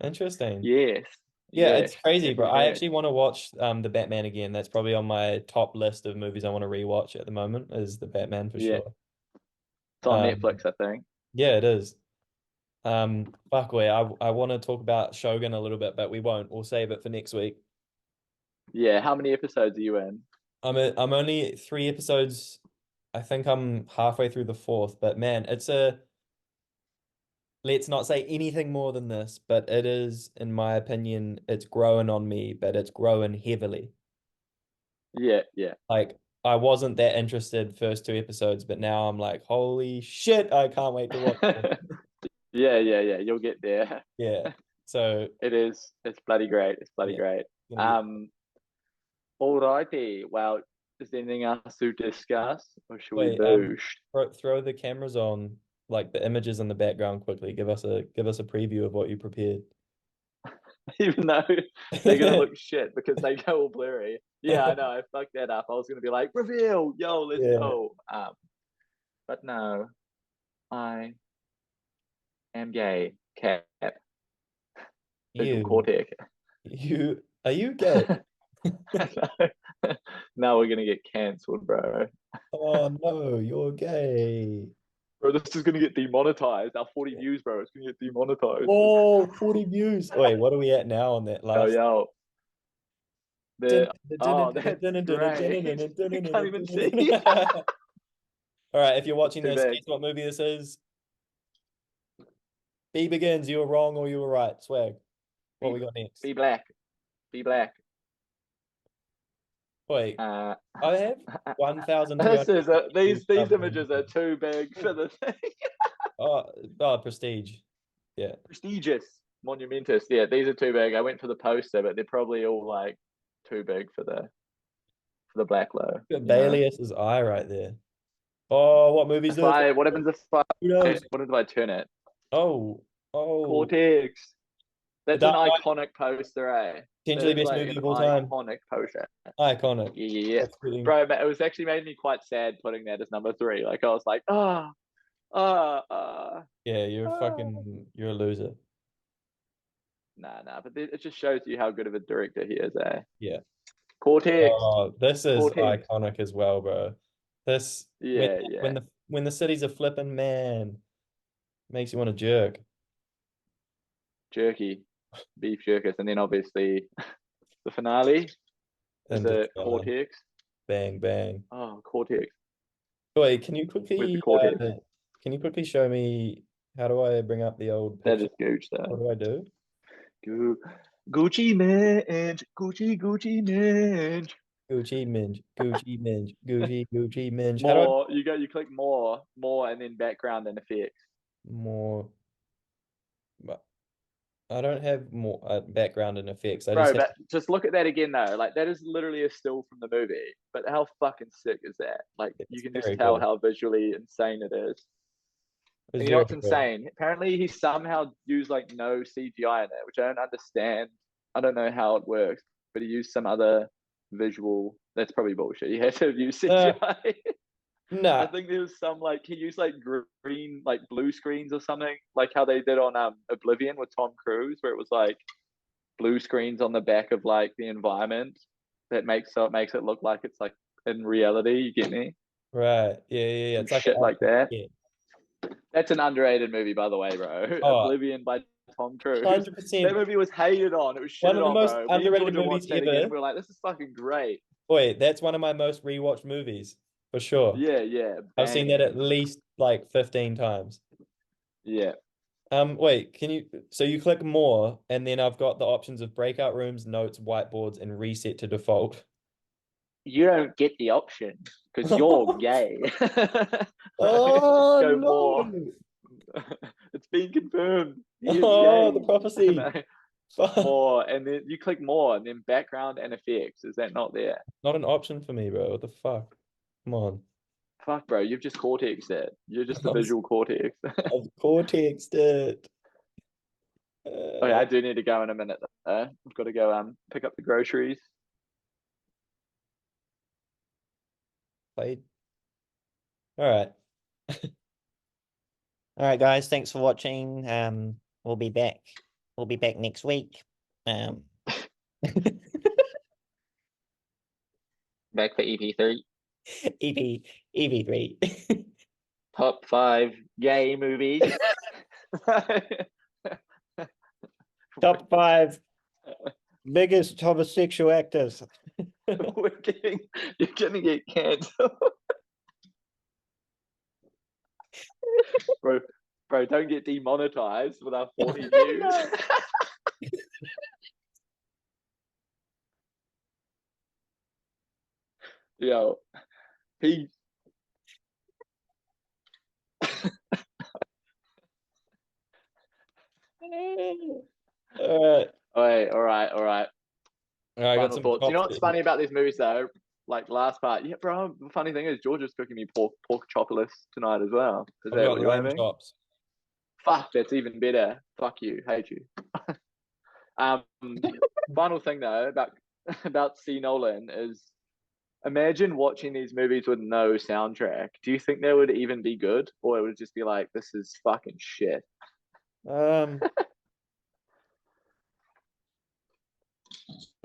S1: Interesting.
S2: Yes,
S1: Yeah, it's
S2: yes.
S1: crazy,
S2: Have
S1: bro.
S2: you
S1: I
S2: heard?
S1: actually want to watch the Batman again. That's probably on my top list of movies I want to rewatch at the moment is the Batman for
S2: Yeah,
S1: sure.
S2: it's on
S1: Um,
S2: Netflix, I think.
S1: yeah, it is. Fuck, I want to talk about Shogun a little bit, but we won't. We'll save it for next week.
S2: Yeah, how many episodes are you in?
S1: I'm only three episodes. I think I'm halfway through the fourth, but man, it's a let's not say anything more than this, but it is, in my opinion, it's growing on me, but it's growing heavily.
S2: Yeah, yeah.
S1: Like I wasn't that interested first two episodes, but now I'm like, holy shit, I can't wait to watch it.
S2: Yeah. You'll get there.
S1: Yeah. So
S2: It is. It's bloody great. It's bloody
S1: yeah,
S2: great.
S1: gonna get
S2: Um, Alrighty. Well, is there anything else to discuss, or should we
S1: wait,
S2: boost?
S1: throw the cameras on, like the images in the background quickly. Give us a preview of what you prepared.
S2: Even though they're gonna look shit because they go all blurry. Yeah, I know. I fucked that up. I was gonna be like, reveal, yo, let's
S1: Yeah.
S2: go. But no, I am gay. Cap, visual
S1: You,
S2: cortex.
S1: are you gay?
S2: Now we're gonna get cancelled, bro.
S1: Oh no, you're gay.
S2: Bro, this is gonna get demonetized. Our 40 views, bro. It's gonna get demonetized.
S1: Whoa, 40 views. Wait, what are we at now on that
S2: Yo,
S1: last?
S2: yo.
S1: Dun,
S2: The
S1: dun, dun, dun,
S2: oh,
S1: dun,
S2: that's
S1: dun, dun, dun, dun,
S2: great.
S1: dun, dun, dun,
S2: I
S1: dun,
S2: can't
S1: dun,
S2: even
S1: dun,
S2: see.
S1: dun, dun. All right, if you're
S2: It's
S1: watching
S2: too
S1: this,
S2: big.
S1: guess what movie this is? B begins. You were wrong or you were right. Swag. What
S2: Be
S1: we got next?
S2: be black. Be black.
S1: Wait,
S2: Uh,
S1: I have
S2: this is
S1: 1,250
S2: these
S1: subs on
S2: images are
S1: YouTube.
S2: too big for the thing.
S1: Oh, oh, Prestige. Yeah.
S2: Prestigious, monumentous. Yeah, these are too big. I went for the poster, but they're probably all like too big for the black low.
S1: Got
S2: You know.
S1: Baelius's eye right there. Oh, what movie is
S2: If
S1: this?
S2: I what happens if I
S1: Who knows?
S2: what if I turn it?
S1: Oh, oh,
S2: Cortex.
S1: The
S2: That's an
S1: Dark Knight,
S2: iconic poster, eh? That
S1: potentially
S2: is
S1: best
S2: like
S1: movie
S2: an
S1: of all time.
S2: iconic poster.
S1: Iconic.
S2: Yeah, yeah, yeah.
S1: That's pretty.
S2: Bro, it was actually made me quite sad putting that as number three. Like I was like,
S1: Yeah,
S2: ah.
S1: you're a loser.
S2: Nah. But it just shows you how good of a director he is, eh?
S1: Yeah.
S2: Cortex,
S1: Oh, this is
S2: Cortex.
S1: iconic as well, bro. This
S2: Yeah, yeah.
S1: when the cities are flipping, man, makes you want to jerk.
S2: Jerky, beef jerkers, and then obviously the finale is a
S1: Interstellar.
S2: Cortex.
S1: Bang, bang.
S2: Oh, Cortex
S1: Wait,
S2: with the Cortex.
S1: can you quickly show me how do I bring up the old
S2: That
S1: picture?
S2: is gooch,
S1: What
S2: though.
S1: do I do?
S2: Gu- Gucci Minge, Gucci Minge.
S1: Gucci Minge, Gucci Minge, Gucci Minge. How do I
S2: More, you click more, and then background and effects.
S1: more? I don't have more background and effects. I just
S2: Bro,
S1: have
S2: but just look at that again though. Like that is literally a still from the movie. But how fucking sick is that? Like you
S1: it's
S2: can just
S1: very
S2: tell
S1: cool.
S2: how visually insane it is.
S1: It's
S2: And you know
S1: very
S2: what's
S1: cool.
S2: insane? Apparently he somehow used like no CGI in it, which I don't understand. I don't know how it works, but he used some other visual. That's probably bullshit. He had to have used
S1: Uh,
S2: CGI. I
S1: nah,
S2: think there was some like he used like green, like blue screens or something, like how they did on Oblivion with Tom Cruise, where it was like blue screens on the back of like the environment that makes it look like it's like in reality. You get me?
S1: right. Yeah.
S2: Some
S1: It's like an
S2: shit like
S1: alternate.
S2: that.
S1: Yeah.
S2: That's an underrated movie, by the way, bro.
S1: Oh,
S2: Oblivion by Tom Cruise. That
S1: 100%.
S2: movie was hated on. It was
S1: One
S2: shitted
S1: of the
S2: on,
S1: most
S2: bro. Me and
S1: underrated
S2: Georgia
S1: movies
S2: watched that again, and
S1: ever.
S2: we were like, "This is fucking great."
S1: Wait, that's one of my most rewatched movies for sure.
S2: Yeah,
S1: I've seen that
S2: banging.
S1: at least like 15 times.
S2: Yeah,
S1: Wait, can you so you click more and then I've got the options of breakout rooms, notes, whiteboards, and reset to default.
S2: you don't get the option because you're gay.
S1: Oh
S2: Go more.
S1: no.
S2: It's been confirmed. He is
S1: Oh, the
S2: gay.
S1: prophecy.
S2: No, more, and then you click more, and then background and effects. Is that not there?
S1: Not an option for me, bro. What the fuck? Come on.
S2: Fuck, bro. You've just cortex that. You're just the
S1: I've,
S2: visual cortex.
S1: I've cortexed it.
S2: Okay,
S1: Uh,
S2: I do need to go in a minute though. I've got to go pick up the groceries.
S1: played. All right.
S3: All right, guys. Thanks for watching. We'll be back. We'll be back next week.
S2: Back for EP3.
S3: EP3.
S2: Top 5 gay movies.
S3: Top 5 biggest homosexual actors.
S2: You're gonna get cancelled. bro, bro, don't get demonetized with our 40 views.
S3: No.
S2: Yo, peace.
S1: All right.
S2: All right.
S1: I got
S2: Final
S1: some
S2: thoughts. You know
S1: chops.
S2: what's funny about these movies though? Like last part, yeah, bro. The funny thing is, Georgia's cooking me pork chocolate tonight as well. Is
S1: I've
S2: that
S1: got
S2: what you're
S1: lamb
S2: having?
S1: chops.
S2: Fuck, that's even better. Fuck you, hate you. Um, final thing though about C Nolan is imagine watching these movies with no soundtrack. Do you think they would even be good, or it would just be like this is fucking shit?
S1: Um,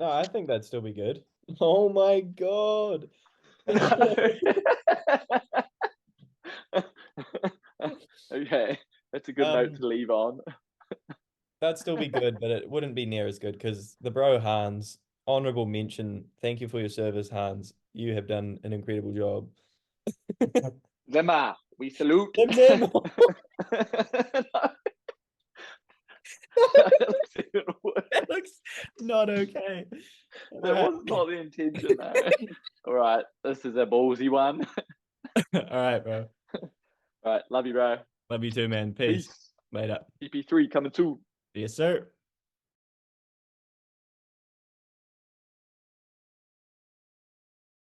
S1: no, I think that'd still be good. Oh my God.
S2: Okay, that's a good note
S1: Um,
S2: to leave on.
S1: that'd still be good, but it wouldn't be near as good because the bro Hans, honorable mention. Thank you for your service, Hans. You have done an incredible job.
S2: Zema, we salute.
S1: Zim, zim.
S2: That looks even worse.
S1: That looks not okay.
S2: That was not the intention, though. All right, this is a ballsy one.
S1: All right, bro.
S2: All right, love you, bro.
S1: Love you too, man. Peace.
S2: Peace.
S1: Made up.
S2: EP3 coming too.
S1: Yes, sir.